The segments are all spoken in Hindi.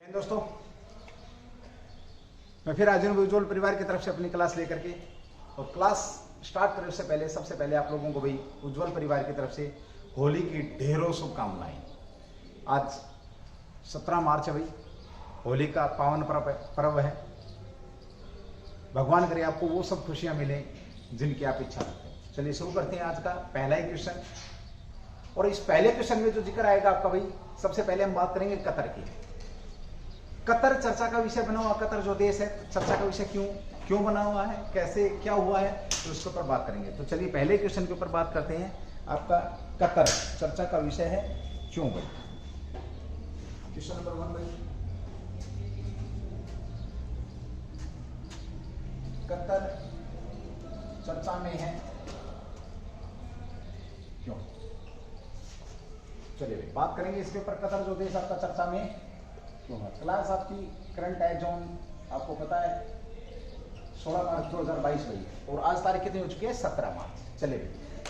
दोस्तों, मैं फिर हाजिर हूं उज्ज्वल परिवार की तरफ से अपनी क्लास लेकर के। और क्लास स्टार्ट करने से पहले सबसे पहले आप लोगों को भाई उज्ज्वल परिवार की तरफ से होली की ढेरों शुभकामनाएं। आज 17 मार्च है भाई, होली का पावन पर्व है। भगवान करे आपको वो सब खुशियां मिले जिनकी आप इच्छा रखते हैं। चलिए शुरू करते हैं आज का पहला ही क्वेश्चन। और इस पहले क्वेश्चन में जो जिक्र आएगा आपका भाई, सबसे पहले हम बात करेंगे कतर की। कतर चर्चा का विषय बना हुआ, कतर जो देश है चर्चा का विषय क्यों बना हुआ है, कैसे क्या हुआ है, तो उसके ऊपर बात करेंगे। तो चलिए पहले क्वेश्चन के ऊपर बात करते हैं। आपका कतर चर्चा का विषय है क्यों भाई। क्वेश्चन नंबर 1 भाई, कतर चर्चा में है क्यों। चलिए भाई बात करेंगे इसके ऊपर। कतर जो देश आपका चर्चा में क्यों है। क्लास आपकी करंट है जोन आपको पता है 16 मार्च 2022 भाई, और आज तारीख कितनी हो चुकी है 17 मार्च। चलिए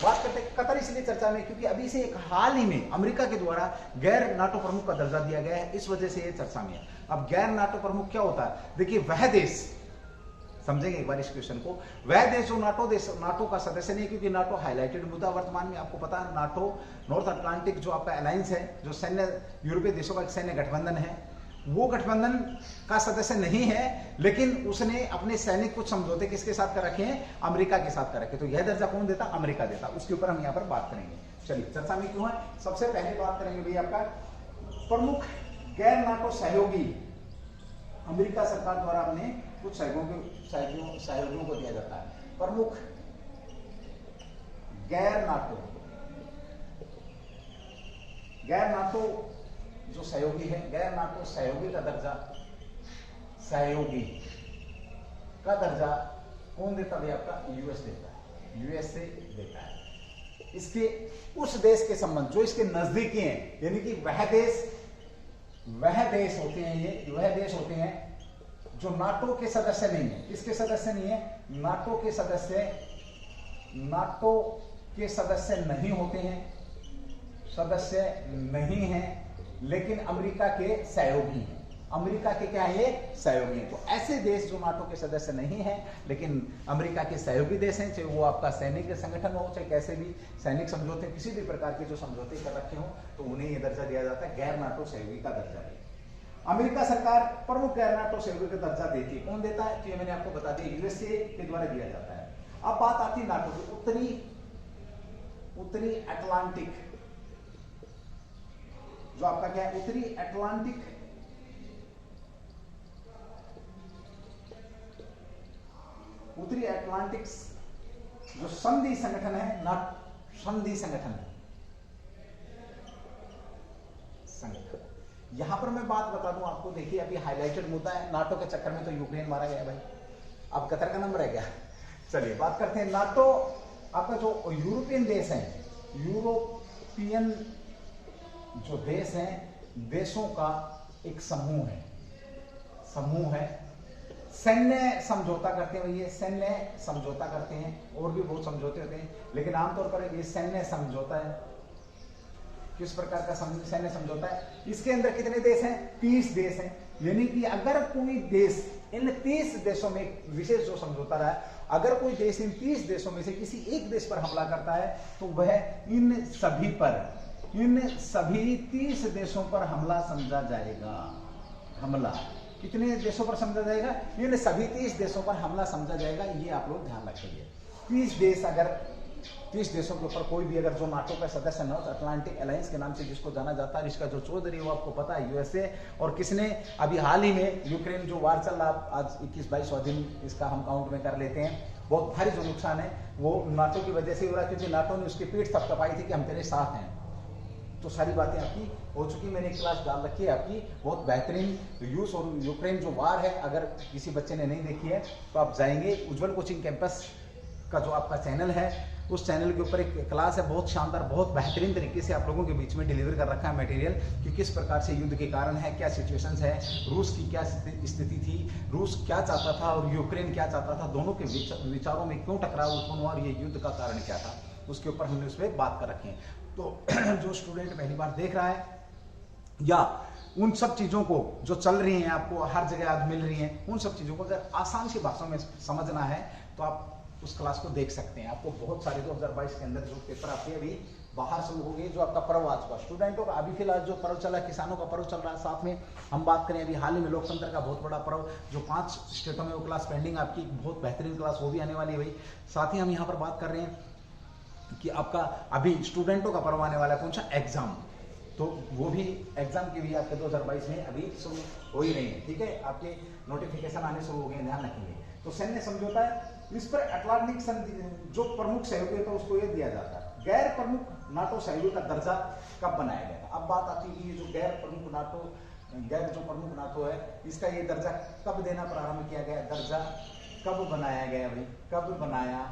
बात करते हैं कतर इसलिए चर्चा में क्योंकि अभी से एक हाल ही में अमेरिका के द्वारा गैर नाटो प्रमुख का दर्जा दिया गया है, इस वजह से ये चर्चा में है। अब गैर नाटो प्रमुख क्या होता है, देखिए वह देश, समझेंगे एक बार इस क्वेश्चन को, वह देश जो नाटो का सदस्य नहीं, क्योंकि नाटो हाईलाइटेड मुद्दा वर्तमान में आपको पता है। नाटो नॉर्थ अटलांटिक जो आपका अलायंस है, जो सैन्य यूरोपीय देशों का सैन्य गठबंधन है, वो गठबंधन का सदस्य नहीं है, लेकिन उसने अपने सैनिक कुछ समझौते किसके साथ कर रखे हैं, अमेरिका के साथ कर रखे। तो यह दर्जा कौन देता, अमेरिका देता। उसके ऊपर हम यहाँ पर बात करेंगे। चलिए चर्चा में क्यों है, सबसे पहले बात करेंगे भाई आपका प्रमुख गैर नाटो सहयोगी। अमेरिका सरकार द्वारा अपने कुछ सहयोगियों को दिया जाता है। प्रमुख गैर नाटो जो सहयोगी है, गैर नाटो सहयोगी का दर्जा कौन देता है आपका, यूएस देता है, यूएसए देता है। इसके उस देश के संबंध जो इसके नजदीकी हैं, यानी कि वह देश होते हैं जो नाटो के सदस्य नहीं है। किसके सदस्य नहीं है, नाटो के सदस्य नहीं होते हैं, सदस्य नहीं हैं, लेकिन अमेरिका के सहयोगी हैं। अमेरिका के क्या है, ये सहयोगी हैं। तो ऐसे देश जो नाटो के सदस्य नहीं है लेकिन अमेरिका के सहयोगी देश हैं, चाहे वो आपका सैनिक संगठन हो, चाहे कैसे भी सैनिक समझौते, किसी भी प्रकार के जो समझौते कर रखे हो, तो उन्हें यह दर्जा दिया जाता है गैर नाटो सहयोगी का दर्जा है। अमेरिका सरकार प्रमुख गैर नाटो सहयोगी का दर्जा देती है। कौन देता है, तो ये मैंने आपको बता दिया, यूएसए के द्वारा दिया जाता है। अब बात आती है नाटो की। उत्तरी अटलांटिक जो आपका क्या है, उत्तरी अटलांटिक जो संधि संगठन है, संधि संगठन यहां पर मैं बात बता दूं आपको। देखिए अभी हाईलाइटेड मुद्दा है, नाटो के चक्कर में तो यूक्रेन मारा गया भाई, अब कतर का नंबर है क्या। चलिए बात करते हैं नाटो आपका जो यूरोपियन देश है, यूरोपियन जो देश हैं, देशों का एक समूह है। सैन्य समझौता करते हैं, ये सैन्य समझौता करते हैं, और भी बहुत समझौते होते हैं, लेकिन आमतौर पर ये सैन्य समझौता है। किस प्रकार का सैन्य समझौता है, इसके अंदर कितने देश हैं, 30 देश हैं। यानी कि अगर कोई देश इन 30 देशों में, विशेष जो समझौता रहा है, अगर कोई देश इन 30 देशों में से किसी एक देश पर हमला करता है, तो वह इन सभी 30 देशों पर हमला समझा जाएगा। हमला कितने देशों पर समझा जाएगा, इन सभी 30 देशों पर हमला समझा जाएगा। ये आप लोग ध्यान रखेंगे। 30 देशों के ऊपर कोई भी अगर जो नाटो का सदस्य नॉर्थ अटलांटिक अलायंस के नाम से जिसको जाना जाता है, इसका जो चौधरी वो आपको पता है यूएसए, और किसने अभी हाल ही में यूक्रेन जो वार चल रहा, आज 21-22वां दिन इसका हम काउंट में कर लेते हैं, बहुत भारी जो नुकसान है वो नाटो की वजह से हो रहा है, क्योंकि नाटो ने उसकी पीठ थपथपाई थी कि हम तेरे साथ हैं। तो सारी बातें आपकी हो चुकी, मैंने क्लास डाल रखी है आपकी, बहुत बेहतरीन। रूस और यूक्रेन जो वार है, अगर किसी बच्चे ने नहीं देखी है तो आप जाएंगे, उज्ज्वल कोचिंग कैंपस का जो आपका चैनल है, उस चैनल के ऊपर एक क्लास है, बहुत शानदार, बहुत बेहतरीन तरीके से आप लोगों के बीच में डिलीवर कर रखा है मटेरियल, कि किस प्रकार से युद्ध के कारण है, क्या सिचुएशंस है, रूस की क्या स्थिति थी, रूस क्या चाहता था और यूक्रेन क्या चाहता था, दोनों के विचारों में क्यों टकराव उत्पन्न हुआ और ये युद्ध का कारण क्या था, उसके ऊपर हमने उस पर बात कर रखी है। तो जो स्टूडेंट पहली बार देख रहा है या उन सब चीजों को जो चल रही हैं, आपको हर जगह आज मिल रही हैं, उन सब चीजों को अगर आसान सी भाषा में समझना है तो आप उस क्लास को देख सकते हैं। आपको बहुत सारे 2022 के अंदर जो पेपर आपके अभी बाहर शुरू हो गए, जो आपका पर्व आ चुका स्टूडेंटों का, अभी फिलहाल जो पर्व चला है, किसानों का पर्व चल रहा है, साथ में हम बात करें अभी हाल ही में लोकतंत्र का बहुत बड़ा पर्व जो 5 स्टेटों में वो क्लास पेंडिंग, आपकी बहुत बेहतरीन क्लास वो भी आने वाली है भाई। साथ ही हम यहाँ पर बात कर रहे हैं कि आपका अभी स्टूडेंटों का पर्व आने वाला है, कौन सा एग्जाम, तो वो भी एग्जाम की भी आपके 2022 में अभी शुरू हो ही नहीं है, ठीक है, आपके नोटिफिकेशन आने शुरू हो गए, ध्यान रखेंगे। तो सैन्य समझौता है, इस पर अटलांटिक संधि जो प्रमुख सहयोगी था उसको यह दिया जाता है। गैर प्रमुख नाटो सहयोगी का दर्जा कब बनाया गया था? अब बात आती है कि जो गैर प्रमुख नाटो है, इसका ये दर्जा कब देना प्रारंभ किया गया, दर्जा कब बनाया गया भाई, कब बनाया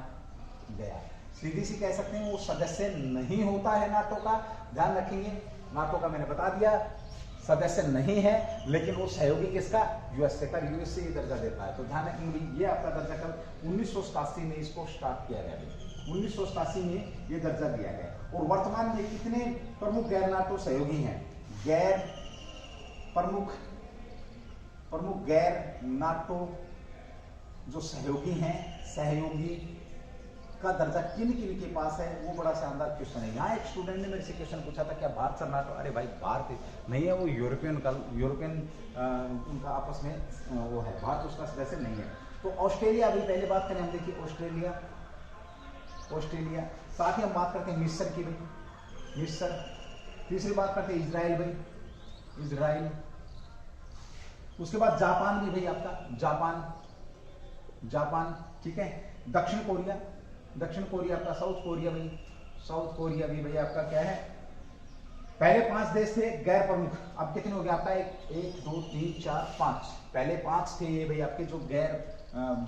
गया? सीधी सी कह सकते हैं वो सदस्य नहीं होता है नाटो का, ध्यान रखेंगे। नाटो का मैंने बता दिया सदस्य नहीं है, लेकिन वो सहयोगी किसका, यूएसए का, यूएसए ये दर्जा देता है। तो ध्यान रखेंगे ये आपका दर्जा कब 1987 में इसको स्टार्ट किया गया, 1987 में ये दर्जा दिया गया। और वर्तमान में कितने प्रमुख गैर नाटो सहयोगी हैं? गैर प्रमुख गैर नाटो जो सहयोगी हैं, सहयोगी का दर्जा किन किन के पास है, वो बड़ा शानदार क्वेश्चन है। यहाँ एक स्टूडेंट ने मेरे से क्वेश्चन पूछा था क्या भारत से नाटो, अरे भाई भारत नहीं है, वो यूरोपियन उनका आपस में वो है, भारत उसका सदस्य नहीं है। तो ऑस्ट्रेलिया, अभी पहले बात करें हम, देखिए ऑस्ट्रेलिया, साथ ही हम बात करते हैं मिस्र की भाई, मिस्र, तीसरी बात करते हैं इजराइल भाई, इजराइल, उसके बाद जापान भी भाई आपका, जापान, ठीक है, दक्षिण कोरिया आपका, साउथ कोरिया भाई, साउथ कोरिया भी भाई आपका क्या है, पहले 5 देश थे गैर प्रमुख, अब कितने हो गए आपका, 1 2 3 4 5, पहले 5 थे ये भाई आपके जो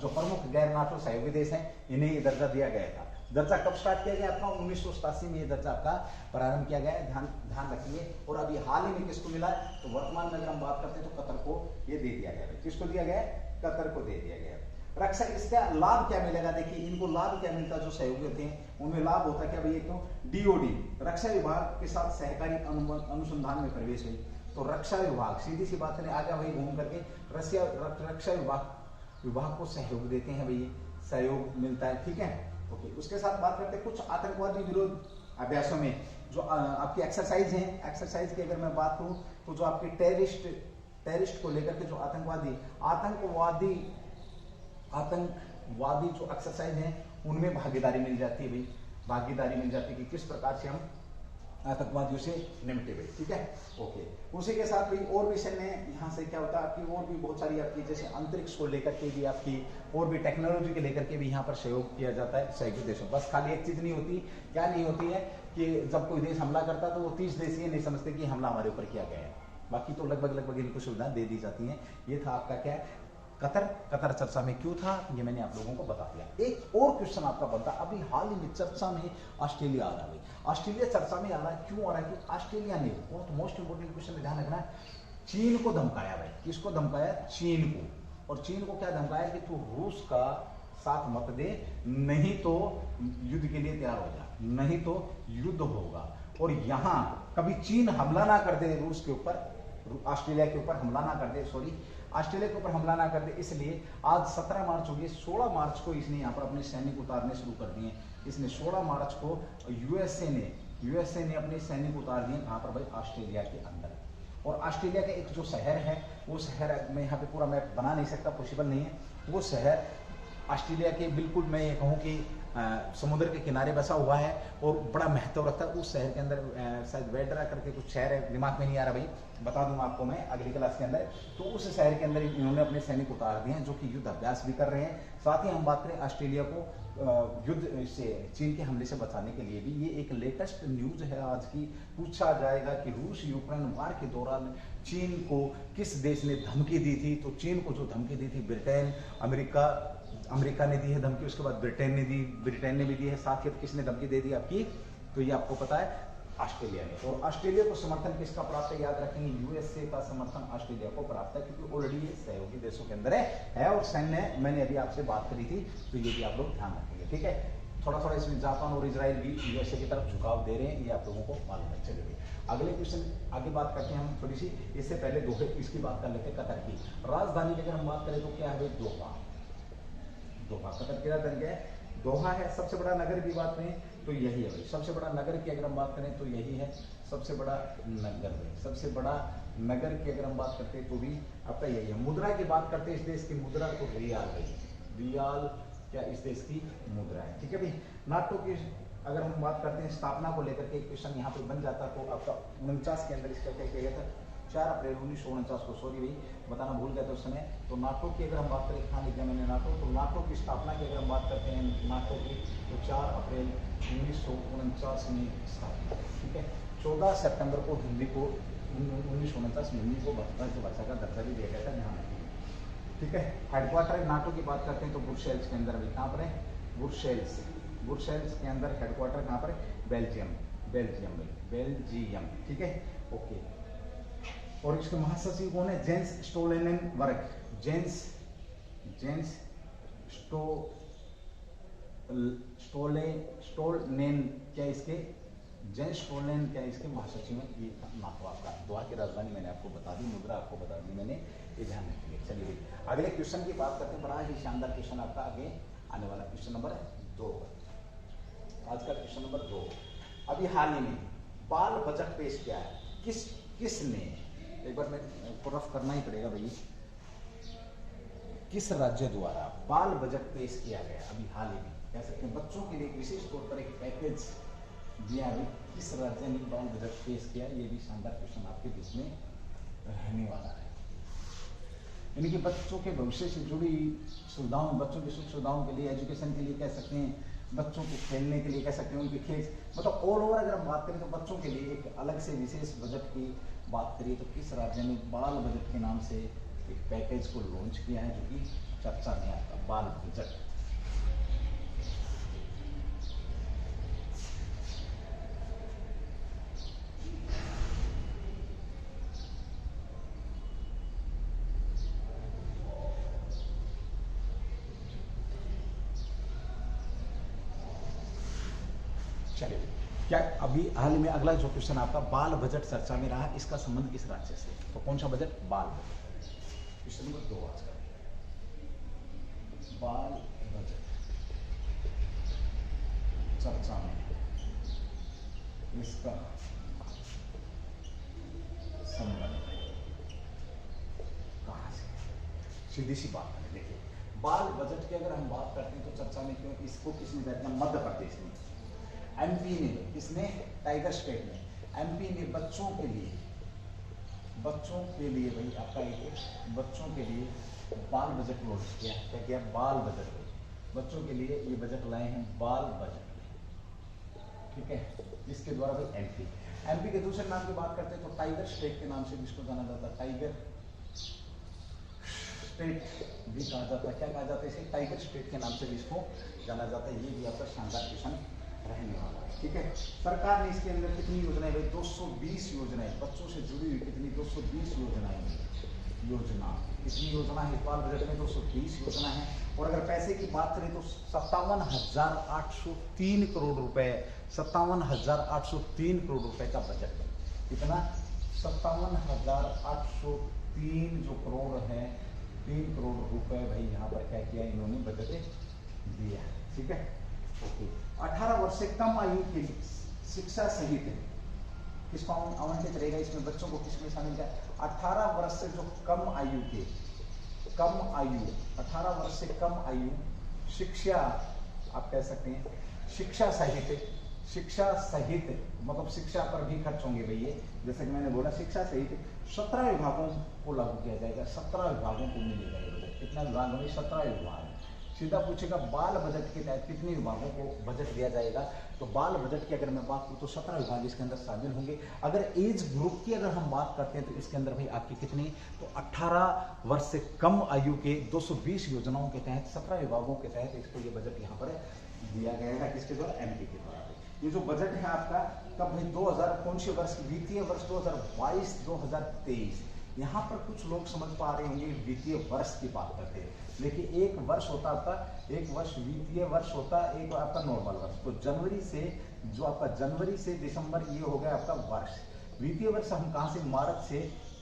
प्रमुख गैर नाटो सहयोगी देश हैं, इन्हें ये दर्जा दिया गया था। दर्जा कब स्टार्ट किया गया आपका, 1987 में ये दर्जा आपका प्रारंभ किया गया है, ध्यान रखिए। और अभी हाल ही में किसको मिला है, तो वर्तमान में अगर हम बात करते हैं तो कतर को ये दे दिया गया है, किसको दिया गया है, कतर को दे दिया गया है। रक्षा, इसका लाभ क्या मिलेगा, देखिए इनको लाभ क्या मिलता है, जो सहयोगी होते हैं उनमें लाभ होता है क्या भाई, एक तो डीओडी रक्षा विभाग के साथ सहकारी अनुसंधान में प्रवेश हुई, तो रक्षा विभाग सीधी सी बात करें आगे वही घूम करके रक्षा विभाग को सहयोग देते हैं भाई, सहयोग मिलता है, ठीक है, ओके। उसके साथ बात करते हैं कुछ आतंकवादी विरोध अभ्यासों में जो आपकी एक्सरसाइज है, एक्सरसाइज की अगर मैं बात करूं तो जो आपके टेररिस्ट को लेकर के जो आतंकवादी जो एक्सरसाइज हैं उनमें भागीदारी मिल जाती है भाई, भागीदारी मिल जाती है कि किस प्रकार से हम आतंकवादियों से निपटे भाई, ठीक है, ओके। उसी के साथ भाई और भी सैन्य यहाँ से क्या होता है आपकी, और भी बहुत सारी आपकी जैसे अंतरिक्ष को लेकर के भी आपकी और भी टेक्नोलॉजी के लेकर के भी यहाँ पर सहयोग किया जाता है सहयोगी देशों। बस खाली एक चीज नहीं होती, क्या नहीं होती है कि जब कोई देश हमला करता है तो वो 30 देश ये नहीं समझते कि हमला हमारे ऊपर किया गया है, बाकी तो लगभग इनको सुविधाएं दे दी जाती हैं। ये था आपका क्या है कतर चर्चा में क्यों था, ये मैंने आप लोगों को बता दिया। एक और क्वेश्चन आपका बनता, अभी हाल ही में चर्चा में ऑस्ट्रेलिया आ रहा है, ऑस्ट्रेलिया चर्चा में आ रहा है, क्यों आ रहा है, कि ऑस्ट्रेलिया ने बहुत मोस्ट इंपोर्टेंट क्वेश्चन में ध्यान रखना, चीन को धमकाया भाई, किसको धमकाया, चीन को। और चीन को क्या धमकाया कि तू रूस का साथ मत दे, नहीं तो युद्ध के लिए तैयार हो जा, नहीं तो युद्ध होगा। और यहां कभी चीन हमला ना कर दे रूस के ऊपर, ऑस्ट्रेलिया के ऊपर हमला ना कर दे, ऑस्ट्रेलिया के ऊपर हमला ना कर दे, इसलिए आज 17 मार्च हो गई, 16 मार्च को इसने यहाँ पर अपने सैनिक उतारने शुरू कर दिए। इसने 16 मार्च को यूएसए ने अपने सैनिक उतार दिए कहाँ पर भाई, ऑस्ट्रेलिया के अंदर। और ऑस्ट्रेलिया का एक जो शहर है, वो शहर मैं यहाँ पे पूरा मैप बना नहीं सकता, पॉसिबल नहीं है, वो शहर ऑस्ट्रेलिया के बिल्कुल मैं ये कहूँ कि समुद्र के किनारे बसा हुआ है और बड़ा महत्व रखता है। उस शहर के अंदर शायद वेड्रा करके कुछ शहर है, दिमाग में नहीं आ रहा भाई, बता दूंगा आपको मैं अगली क्लास के अंदर। तो उस शहर के अंदर इन्होंने अपने सैनिक उतार दिए हैं जो कि युद्ध अभ्यास भी कर रहे हैं। साथ ही हम बात करें ऑस्ट्रेलिया को युद्ध से चीन के हमले से बचाने के लिए भी, ये एक लेटेस्ट न्यूज है आज की। पूछा जाएगा कि रूस यूक्रेन वार के दौरान चीन को किस देश ने धमकी दी थी, तो चीन को जो धमकी दी थी ब्रिटेन, अमेरिका ने दी है धमकी, उसके बाद ब्रिटेन ने भी दी है, साथ ही किसने धमकी दे दी आपकी, तो ये आपको पता है ऑस्ट्रेलिया ने। और ऑस्ट्रेलिया को समर्थन किसका प्राप्त है, याद रखेंगे यूएसए का समर्थन ऑस्ट्रेलिया को प्राप्त है, क्योंकि ऑलरेडी ये सहयोगी देशों के अंदर है और सैन्य मैंने अभी आपसे बात करी थी, तो ये भी आप लोग ध्यान रखेंगे, ठीक है। थोड़ा थोड़ा इसमें जापान और इजराइल भी यूएसए की तरफ झुकाव दे रहे हैं, ये आप लोगों को मालूम है। चलिए अगले क्वेश्चन आगे बात करते हैं हम थोड़ी सी, इससे पहले दोहे इसकी बात कर लेते हैं। कतर की राजधानी की अगर हम बात करें तो क्या है? दोहा। दोहा कतर की राजधानी क्या है? दोहा है। सबसे बड़ा नगर की बात करें तो यही है भाई, सबसे बड़ा नगर की अगर हम बात करें तो यही है सबसे बड़ा नगर भाई, सबसे बड़ा नगर की अगर हम बात करते हैं तो भी आपका यही है। मुद्रा की बात करते हैं इस देश की मुद्रा तो रियाल है, रियाल क्या इस देश की मुद्रा है, ठीक है भाई। नाटो की अगर हम बात करते हैं स्थापना को लेकर के क्वेश्चन यहाँ पे बन जाता तो आपका 49 के अंदर इसका क्या किया गया था? 4 अप्रैल 1949 को, सॉरी भाई बताना भूल गया था उस समय। तो नाटो की अगर हम बात करें, कहाँ लिखा मैंने नाटो, तो नाटो की स्थापना की अगर हम बात करते हैं नाटो की तो 4 अप्रैल 1949 में स्थापना, ठीक है। 14 सितंबर को हिंदी को 1949 में हिंदी को भाषा का दर्जा भी दिया गया था यहाँ, ठीक है। हेडक्वार्टर नाटो की बात करते हैं तो ब्रुसेल्स के अंदर भी, कहाँ पर है? ब्रुसेल्स, ब्रुसेल्स के अंदर हेडक्वार्टर कहाँ पर है? बेल्जियम, बेल्जियम में, बेल्जियम, ठीक है, ओके। और इसके महासचिव कौन है? जेंस स्टोलेनबर्ग, जेंस स्टोलेन क्या इसके? जेंस स्टोलेन क्या इसके महासचिव हैं? ये नाटो आपका। दोहा की राजधानी मैंने आपको बता दी, मुद्रा आपको बता दी मैंने, ये ध्यान रखिए। चलिए अगले क्वेश्चन की बात करते हैं, बड़ा ही शानदार क्वेश्चन आपका आगे आने वाला, क्वेश्चन नंबर 2, आज का क्वेश्चन नंबर 2। अभी हाल ही में बाल बजट पेश किया है, किसने, एक बार मैं रफ करना ही पड़ेगा भाई, किस राज्य द्वारा बाल बजट पेश किया गया अभी हाल ही में? कह सकते हैं बच्चों के लिए विशेष तौर पर एक पैकेज दिया है, किस राज्य ने बाल बजट पेश किया? ये भी शानदार क्वेश्चन आपके बीच में रहने वाला है। यानी कि बच्चों के भविष्य से जुड़ी सुविधाओं, बच्चों की सुख सुविधाओं के लिए, एजुकेशन के लिए कह सकते हैं, बच्चों के खेलने के लिए कह सकते हैं, उनके खेल, मतलब ऑल ओवर अगर हम बात करें तो बच्चों के लिए एक अलग से विशेष बजट की बात करिए तो किस राज्य ने बाल बजट के नाम से एक पैकेज को लॉन्च किया है जो कि चर्चा में आता है? बाल बजट। चलिए क्या अभी हाल में अगला जो क्वेश्चन आपका बाल बजट चर्चा में रहा, इसका संबंध किस राज्य से? तो कौन सा बजट? बाल बजट। क्वेश्चन नंबर 2 आज का बाल बजट चर्चा में, इसका संबंध कहां से? सीधी सी बात है, देखिए बाल बजट की अगर हम बात करते हैं तो चर्चा में क्यों, इसको किसने दिया था? मध्य प्रदेश ने, एमपी ने, किसने? टाइगर स्टेट ने, एमपी ने बच्चों के लिए भाई आपका एक बच्चों के लिए बाल बजट लॉन्च किया है। क्या किया? बाल बजट, बच्चों के लिए ये बजट लाए हैं, बाल बजट, ठीक है। इसके द्वारा भाई एमपी के दूसरे नाम की बात करते हैं तो टाइगर स्टेट के नाम से जिसको जाना जाता है, टाइगर स्टेट भी कहा जाता है। क्या कहा जाता है इसे? टाइगर स्टेट के नाम से भी इसको जाना जाता है। ये भी आपका शानदार क्वेश्चन रहने वाला है, ठीक है। सरकार ने इसके अंदर कितनी योजनाएं भाई? 220 योजनाएं, बच्चों से जुड़ी हुई कितनी? 220 योजनाएं, कितनी योजना है बाल बजट में? 220 योजना है। और अगर पैसे की बात करें तो 57,803 करोड़ रुपए, 57,803 करोड़ रुपए का बजट है। कितना? 57,803 जो करोड़ है, 3 करोड़ रुपए भाई यहाँ पर क्या किया इन्होंने? बजट दिया, ठीक है, ओके। 18 वर्ष से कम आयु की शिक्षा सहित किसको आवंटित रहेगा इसमें? बच्चों को किसमें शामिल किया? 18 वर्ष से जो कम आयु के, 18 वर्ष से कम आयु शिक्षा, आप कह सकते हैं शिक्षा सहित मतलब शिक्षा पर भी खर्च होंगे भाई ये, जैसे कि मैंने बोला शिक्षा सहित 17 विभागों को लागू किया जाएगा, 17 विभागों को मिलेगा ये बजट। कितना विभाग होंगे? 17 विभाग। सीधा पूछेगा बाल बजट के तहत कितने विभागों को बजट दिया जाएगा, तो बाल बजट की अगर मैं बात करूं तो 17 विभाग इसके अंदर शामिल होंगे। अगर एज ग्रुप की अगर हम बात करते हैं तो इसके अंदर भाई आपकी कितनी? तो 18 वर्ष से कम आयु के 220 योजनाओं के तहत 17 विभागों के तहत इसको ये बजट यहाँ पर दिया गया है। किसके द्वारा? एमपी के द्वारा। ये जो बजट है आपका कब भाई? 2000 कौन से वर्ष? वित्तीय वर्ष 2022-2023, यहाँ पर कुछ लोग समझ पा रहे होंगे वित्तीय वर्ष की बात करते हैं, लेकिन एक वर्ष होता आपका, एक वर्ष वित्तीय वर्ष होता, एक आपका नॉर्मल वर्ष। तो जनवरी से जो आपका जनवरी से दिसंबर ये हो गया आपका वर्ष। वित्तीय वर्ष हम कहाँ से,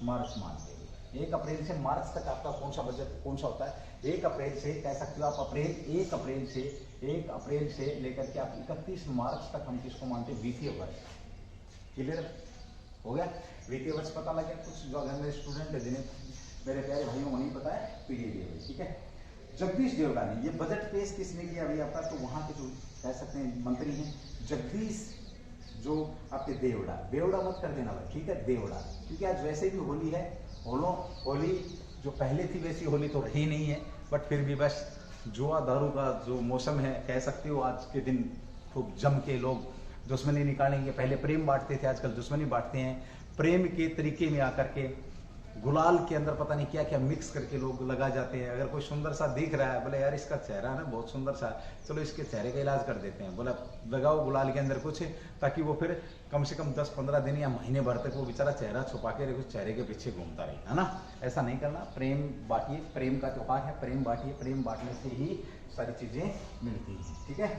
मार्च मानते हैं। 1 अप्रैल से मार्च तक आपका कौन सा बजट कौन सा होता है, 1 अप्रैल से कह सकते हो आप अप्रैल, 1 अप्रैल से लेकर के आप 31 मार्च तक हम किसको मानते हैं, वित्तीय वर्ष। क्लियर हो गया, वित्तीय वर्ष पता लग गया। कुछ जो मेरे स्टूडेंट है जिन्हें मेरे प्यारे भाइयों को नहीं पता है तो ये भी है, ठीक है। जगदीश देवड़ा ने ये बजट पेश किसने किया अभी आपका, तो वहां के जो कह सकते हैं मंत्री हैं जगदीश, जो आपके देवड़ा मत कर देना भाई, ठीक है, देवड़ा, क्योंकि आज वैसे भी होली है, होली जो पहले थी वैसी होली तो रही नहीं है, बट फिर भी बस जुआ दारू का जो मौसम है कह सकते हो, आज के दिन खूब जम के लोग दुश्मनी निकालेंगे। पहले प्रेम बांटते थे, आजकल दुश्मनी बांटते हैं। प्रेम के तरीके में आकर के गुलाल के अंदर पता नहीं क्या क्या मिक्स करके लोग लगा जाते हैं। अगर कोई सुंदर सा दिख रहा है, बोले यार इसका चेहरा ना बहुत सुंदर सा, चलो इसके चेहरे का इलाज कर देते हैं, बोला लगाओ गुलाल के अंदर कुछ, ताकि वो फिर कम से कम 10-15 दिन या महीने भर तक वो बेचारा चेहरा छुपा के कुछ चेहरे के पीछे घूमता रहे, है ना। ऐसा नहीं करना, प्रेम बांटिए, प्रेम का त्योहार है, प्रेम बांटिए, प्रेम बांटने से ही सारी चीजें मिलती हैं, ठीक है।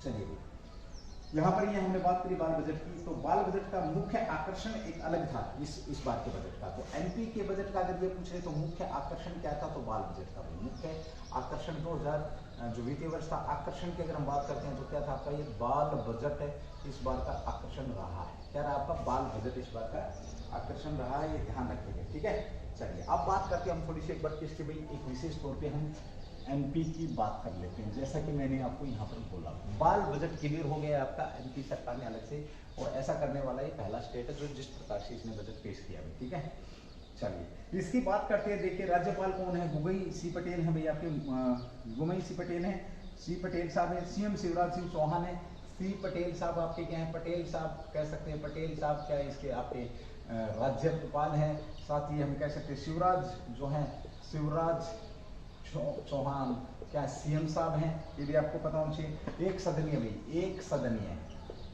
चलिए यहाँ पर ये हमने बात करी बाल बजट की, तो बाल बजट का मुख्य आकर्षण एक अलग था इस बार के बजट का। तो एमपी के बजट का अगर ये पूछ रहे तो मुख्य आकर्षण क्या था, तो बाल बजट का मुख्य आकर्षण 2000 जो वित्तीय वर्ष था, आकर्षण की अगर हम बात करते हैं तो क्या था आपका, ये बाल बजट है इस बार का आकर्षण रहा है। क्या रहा आपका, बाल बजट इस बार का आकर्षण रहा है, ये ध्यान रखिएगा, ठीक है। चलिए अब बात करते हैं हम थोड़ी सी एक बार किसके भाई, एक विशेष तौर पर हम एमपी की बात कर लेते हैं। जैसा कि मैंने आपको यहाँ पर बोला, बाल बजट क्लियर हो गया आपका एमपी सरकार ने अलग से, और ऐसा करने वाला ये पहला स्टेट है जो जिस प्रकार से इसने बजट पेश किया है, ठीक है। चलिए इसकी बात करते हैं। देखिए राज्यपाल कौन है, गुगई सी पटेल है भैया, आपके गुगई सी पटेल है, सी पटेल साहब है। सीएम शिवराज सिंह चौहान है, सी पटेल साहब आपके क्या है, पटेल साहब कह सकते हैं, पटेल साहब क्या है इसके आपके राज्यपाल हैं। साथ ही हम कह सकते हैं शिवराज जो है, शिवराज चौहान क्या सीएम साहब हैं, ये भी आपको पता होना चाहिए। एक सदनीय भाई, एक सदनीय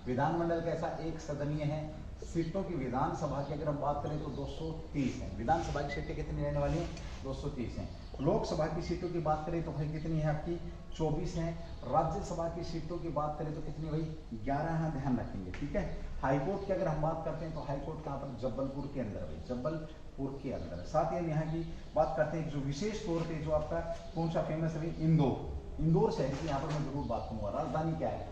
विधानमंडल कैसा, एक सदनीय है। सीटों की विधानसभा की अगर हम बात करें तो 230 है। विधानसभा की सीटें कितनी रहने वाली हैं, 230 हैं। लोकसभा की सीटों की बात करें तो भाई कितनी है आपकी, 24 हैं। राज्यसभा की सीटों की बात करें तो कितनी भाई, 11 है, ध्यान रखेंगे, ठीक है। हाईकोर्ट की अगर हम बात करते हैं तो हाईकोर्ट कहाँ पर, जबलपुर के अंदर भाई, जबलपुर के अंदर। साथ ही हम यहाँ की बात करते हैं जो विशेष तौर पे जो आपका कौन सा फेमस है, इंदौर शहर की यहाँ पर मैं जरूर बात करूंगा। राजधानी क्या है,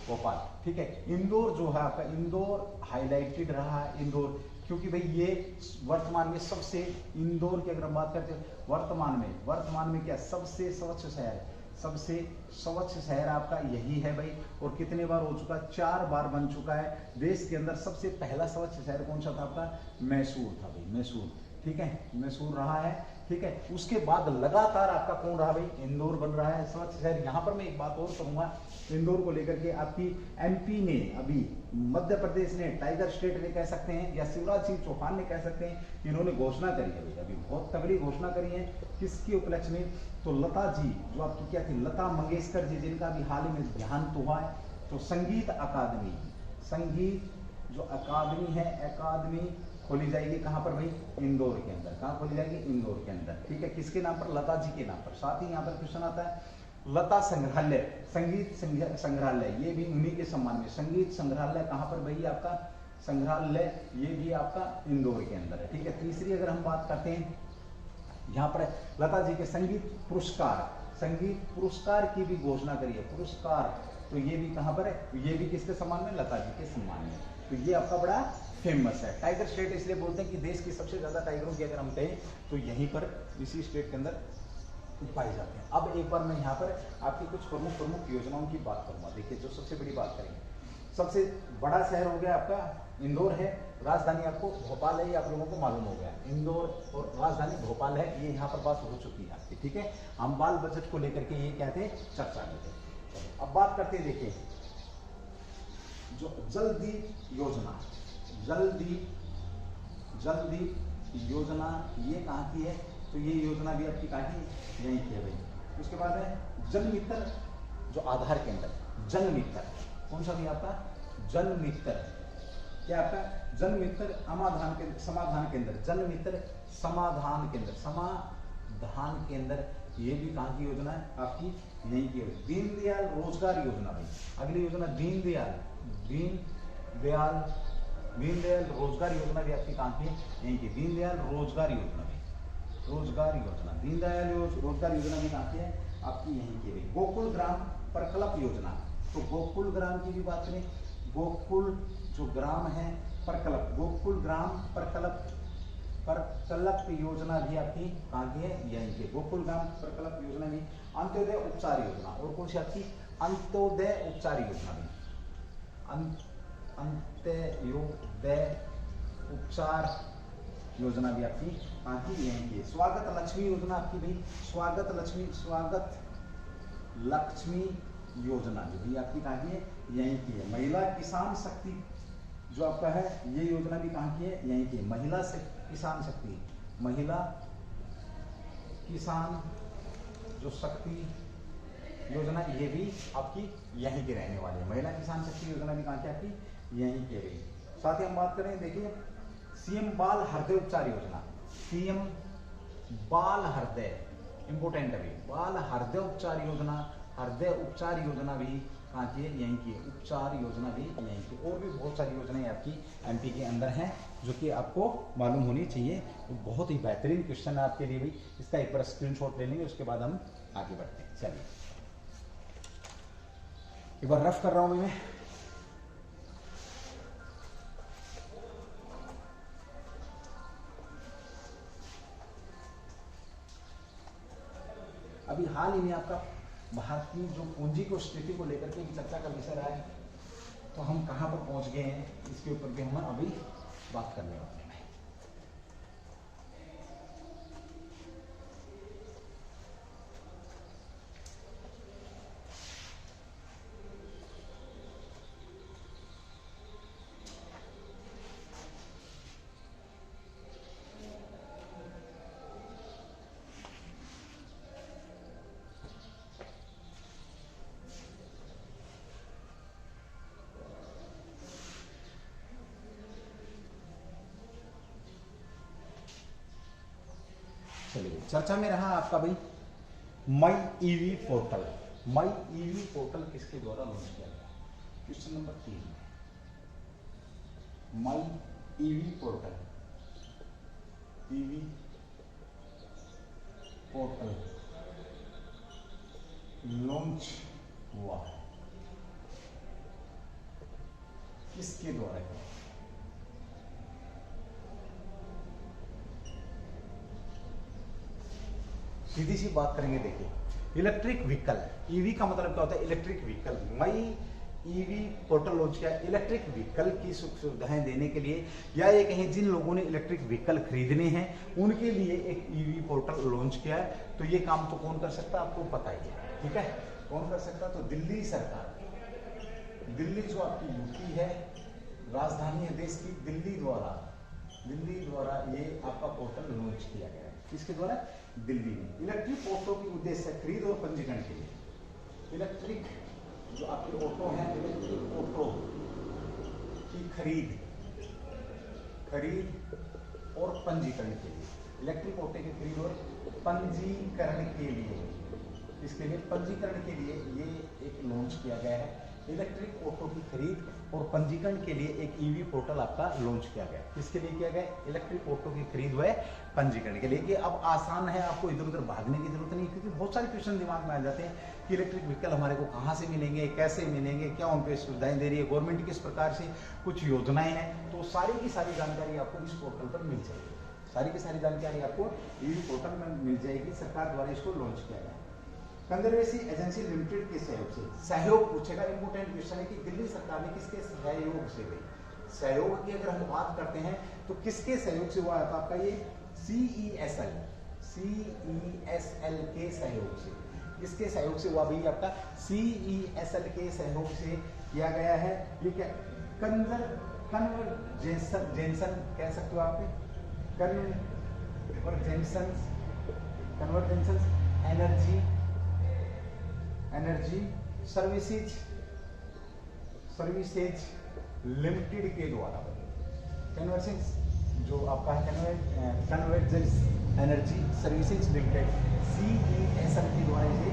भोपाल, ठीक है। इंदौर जो है आपका, इंदौर हाईलाइटेड रहा है, इंदौर क्योंकि भाई ये वर्तमान में सबसे, इंदौर की अगर हम बात करते हैं वर्तमान में क्या सबसे स्वच्छ शहर, सबसे स्वच्छ शहर आपका यही है भाई। और कितने बार हो चुका, 4 बार बन चुका है। देश के अंदर सबसे पहला स्वच्छ शहर कौन सा था आपका, मैसूर था भाई, मैसूर, ठीक है, मैसूर रहा है, ठीक है। उसके बाद लगातार आपका कौन रहा भाई, इंदौर बन रहा है स्वच्छ शहर। यहाँ पर मैं एक बात और कहूँगा इंदौर को लेकर के, आपकी एमपी ने अभी, मध्य प्रदेश ने, टाइगर स्टेट ने कह सकते हैं, या शिवराज सिंह चौहान ने कह सकते हैं, इन्होंने घोषणा करी है भाई, अभी बहुत तगड़ी घोषणा करी है। किसके उपलक्ष्य में, तो लता जी जो आपकी क्या थी, लता मंगेशकर जी, जिनका भी हाल ही में देहांत हुआ है। तो संगीत अकादमी, संगीत जो अकादमी है, अकादमी खोली जाएगी कहाँ पर भाई, इंदौर के अंदर। कहाँ खोली जाएगी, इंदौर के अंदर, ठीक है। किसके नाम पर, लता जी के नाम पर। साथ ही यहाँ पर क्वेश्चन आता है लता संग्रहालय, संगीत संग्रहालय, ये भी उन्हीं के सम्मान में। संगीत संग्रहालय कहाँ पर भाई आपका, संग्रहालय ये भी आपका इंदौर के अंदर है, ठीक है। तीसरी अगर हम बात करते हैं यहाँ पर लता जी के संगीत पुरस्कार की भी घोषणा करी है, पुरस्कार, तो ये भी कहाँ पर है, ये भी किसके सम्मान में, लता जी के सम्मान में। तो ये आपका बड़ा फेमस है। टाइगर स्टेट इसलिए बोलते हैं कि देश की सबसे ज्यादा टाइगरों की अगर हम कहें तो यहीं पर इसी स्टेट के अंदर पाए जाते हैं। अब एक बार मैं यहाँ पर आपकी कुछ प्रमुख योजनाओं की बात करूंगा। देखिए जो सबसे बड़ी बात करेंगे, सबसे बड़ा शहर हो गया आपका इंदौर है, राजधानी आपको भोपाल है, ये आप लोगों को मालूम हो गया। इंदौर और राजधानी भोपाल है, ये यहाँ पर बात हो चुकी है आपकी, ठीक है। हम बाल बजट को लेकर के ये कहते हैं चर्चा में थे। अब बात करते हैं, देखिए जो जल्दी योजना, जल्दी योजना ये कहाँ की है, तो ये योजना भी आपकी कहाँ की, यहीं की है भाई। उसके बाद है जन मित्र, जो आधार के अंदर जन मित्र, कौन सा भी आपका जन मित्र, क्या आपका जन मित्र समाधान केंद्र, जन मित्र समाधान केंद्र, ये भी कहाँ की योजना है आपकी, यहीं की योजना। दीनदयाल रोजगार योजना भाई, अगली योजना दीनदयाल रोजगार योजना भी आपकी कहाँ की है, यहीं की। दीनदयाल रोजगार योजना भी, दीनदयाल रोजगार योजना भी कहाँ की है आपकी, यहीं की भाई। गोकुल ग्राम प्रकल्प योजना, तो गोकुल ग्राम की भी बात करें, गोकुल जो ग्राम है प्रकल्प, गोकुल ग्राम प्रकल्प योजना भी आपकी कहाँ की है, यहीं की। गोकुल ग्राम प्रकल्प योजना भी। अंत्योदय उपचार योजना, और कौन सी आपकी, अंत्योदय उपचार योजना भी, अंत्योदय उपचार योजना भी आपकी कहाँ की, यहीं की। स्वागत लक्ष्मी योजना आपकी भाई, स्वागत लक्ष्मी योजना जो भी आपकी कहाँ की है, यहीं की है। महिला किसान शक्ति जो आपका है, ये योजना भी कहाँ की है, यहीं की। महिला से किसान शक्ति, महिला किसान जो शक्ति योजना, ये भी आपकी यहीं के रहने वाली है। महिला किसान शक्ति योजना भी कहाँ की आपकी, यहीं की है। साथ ही हम बात करें, देखिए सीएम बाल हृदय उपचार योजना, सीएम बाल हृदय इंपोर्टेंट है, बाल हृदय उपचार योजना भी कहाँ की है, यहीं की है। उपचार योजना भी यहीं की। और भी बहुत सारी योजनाएं आपकी एमपी के अंदर हैं जो कि आपको मालूम होनी चाहिए। बहुत ही बेहतरीन क्वेश्चन है आपके लिए भी, इसका एक बार स्क्रीनशॉट ले लेंगे, उसके बाद हम आगे बढ़ते हैं। चलिए एक बार रफ कर रहा हूं मैं। अभी हाल ही में आपका भारत की जो पूंजी को स्थिति को लेकर के चर्चा का विषय रहा है, तो हम कहां पर पहुंच गए हैं, इसके ऊपर भी हम अभी बात करने वाले हैं। चलिए, चर्चा में रहा आपका भाई मई ईवी पोर्टल। मई ईवी पोर्टल किसके द्वारा लॉन्च किया गया, क्वेश्चन नंबर 3। मई EV portal, EV portal launch हुआ किसके द्वारा किया, सीधी सी बात करेंगे। देखिए इलेक्ट्रिक व्हीकल, ईवी का मतलब क्या होता है, इलेक्ट्रिक व्हीकल। मई ईवी पोर्टल लॉन्च किया इलेक्ट्रिक व्हीकल की सुख सुविधाएं देने के लिए, या ये कहें जिन लोगों ने इलेक्ट्रिक व्हीकल खरीदने हैं उनके लिए एक ईवी पोर्टल लॉन्च किया है। तो ये काम तो कौन कर सकता है, आपको पता ही है, ठीक है, कौन कर सकता है, तो दिल्ली सरकार, दिल्ली जो आपकी यूपी है, राजधानी है देश की, दिल्ली द्वारा ये आपका पोर्टल लॉन्च किया गया है। किसके द्वारा, दिल्ली में। इलेक्ट्रिक ऑटो की उद्देश्य खरीद और पंजीकरण के लिए, इलेक्ट्रिक जो आपके ऑटो है, इलेक्ट्रिक ऑटो की खरीद और पंजीकरण के लिए, इलेक्ट्रिक ऑटो की खरीद और पंजीकरण के लिए, इसके लिए पंजीकरण के लिए ये एक लॉन्च किया गया है। इलेक्ट्रिक ऑटो की खरीद और पंजीकरण के लिए एक ईवी पोर्टल आपका लॉन्च किया गया। किसके लिए किया गया, इलेक्ट्रिक ऑटो की खरीद व पंजीकरण के लिए। कि अब आसान है, आपको इधर उधर भागने की जरूरत नहीं, क्योंकि बहुत सारे क्वेश्चन दिमाग में आ जाते हैं कि इलेक्ट्रिक व्हीकल हमारे को कहाँ से मिलेंगे, कैसे मिलेंगे, क्या उन पर सुविधाएं दे रही है गवर्नमेंट, किस प्रकार से कुछ योजनाएं हैं, तो सारी की सारी जानकारी आपको इस पोर्टल पर मिल जाएगी। सारी की सारी जानकारी आपको ईवी पोर्टल में मिल जाएगी, सरकार द्वारा इसको लॉन्च किया गया। कंजर्वेसी एजेंसी लिमिटेड के सहयोग से, सहयोग पूछेगा, इंपोर्टेंट क्वेश्चन है कि दिल्ली सरकार ने किसके सहयोग से गई, सहयोग की अगर हम बात करते हैं तो किसके सहयोग से हुआ था आपका ये, CESL के सहयोग से, किसके सहयोग से हुआ भाई आपका, CESL के सहयोग से किया गया है। ये क्या, कन्वर्जेंशन कह सकते हो आप, कन्वर्जेंशन एनर्जी सर्विसेज लिमिटेड के द्वारा बनी, कन्वर्सेंस जो आपका है convergence energy services limited CESL के द्वारा इसे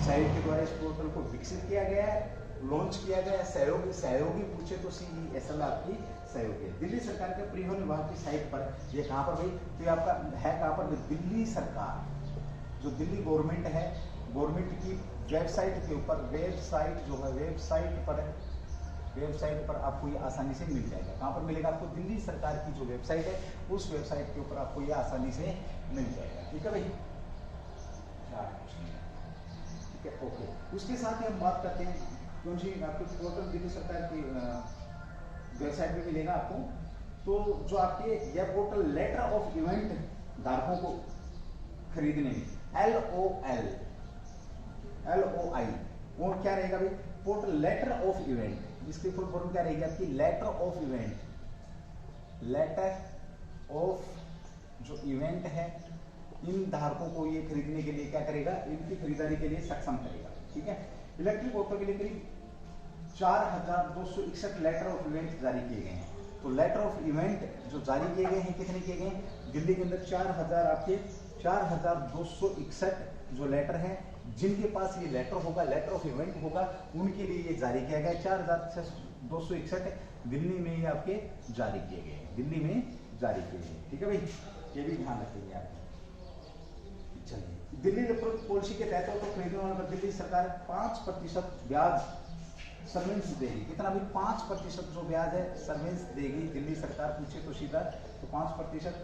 साइट के द्वारा इस पोर्टल को विकसित किया गया है, लॉन्च किया गया है। सहयोगी पूछे तो CESL आपकी सहयोगी है। दिल्ली सरकार के परिवहन विभाग की साइट पर ये कहाँ पर भाई, तो ये आपका है कहाँ पर, दिल्ली सरकार जो दिल्ली गवर्नमेंट है, गवर्नमेंट की वेबसाइट के ऊपर वेबसाइट जो है वेबसाइट पर आपको ये आसानी से मिल जाएगा। कहाँ पर मिलेगा आपको, दिल्ली सरकार की जो वेबसाइट है उस वेबसाइट के ऊपर आपको ये आसानी से मिल जाएगा। ठीक है भाई, ठीक है, ओके। उसके साथ ही हम बात करते हैं कौन सी आपको पोर्टल दिल्ली सरकार की वेबसाइट पे मिलेगा आपको। तो जो आपके यह पोर्टल लेटर ऑफ इवेंट धारकों को खरीदने में LOI और क्या रहेगा भाई, पोर्टल लेटर ऑफ इवेंट, इसकी फुल फॉर्म क्या रहेगी आपकी, letter of event. Letter of जो इवेंट है इन धारकों को ये खरीदने के लिए क्या करेगा, इनकी खरीदारी के लिए सक्षम करेगा। ठीक है, इलेक्ट्रिक ऑटो के लिए करीब 4261 लेटर ऑफ इवेंट जारी किए गए हैं। तो लेटर ऑफ इवेंट जो जारी किए गए हैं कितने किए गए हैं, दिल्ली के अंदर 4261 जो लेटर हैं, जिनके पास ये लेटर होगा, लेटर ऑफ इवेंट होगा, उनके लिए ये जारी किया गया। 4261 दिल्ली में ये आपके जारी किए गए, दिल्ली में जारी किए गए। ठीक है भाई, ये भी ध्यान रखेंगे आप। चलिए, दिल्ली पॉलिसी के तहत तो खरीदने वालों पर दिल्ली सरकार 5% ब्याज सर्विस देगी। कितना भी, 5% जो ब्याज है सर्विस देगी दिल्ली सरकार, पूछे तो सीधा तो 5%,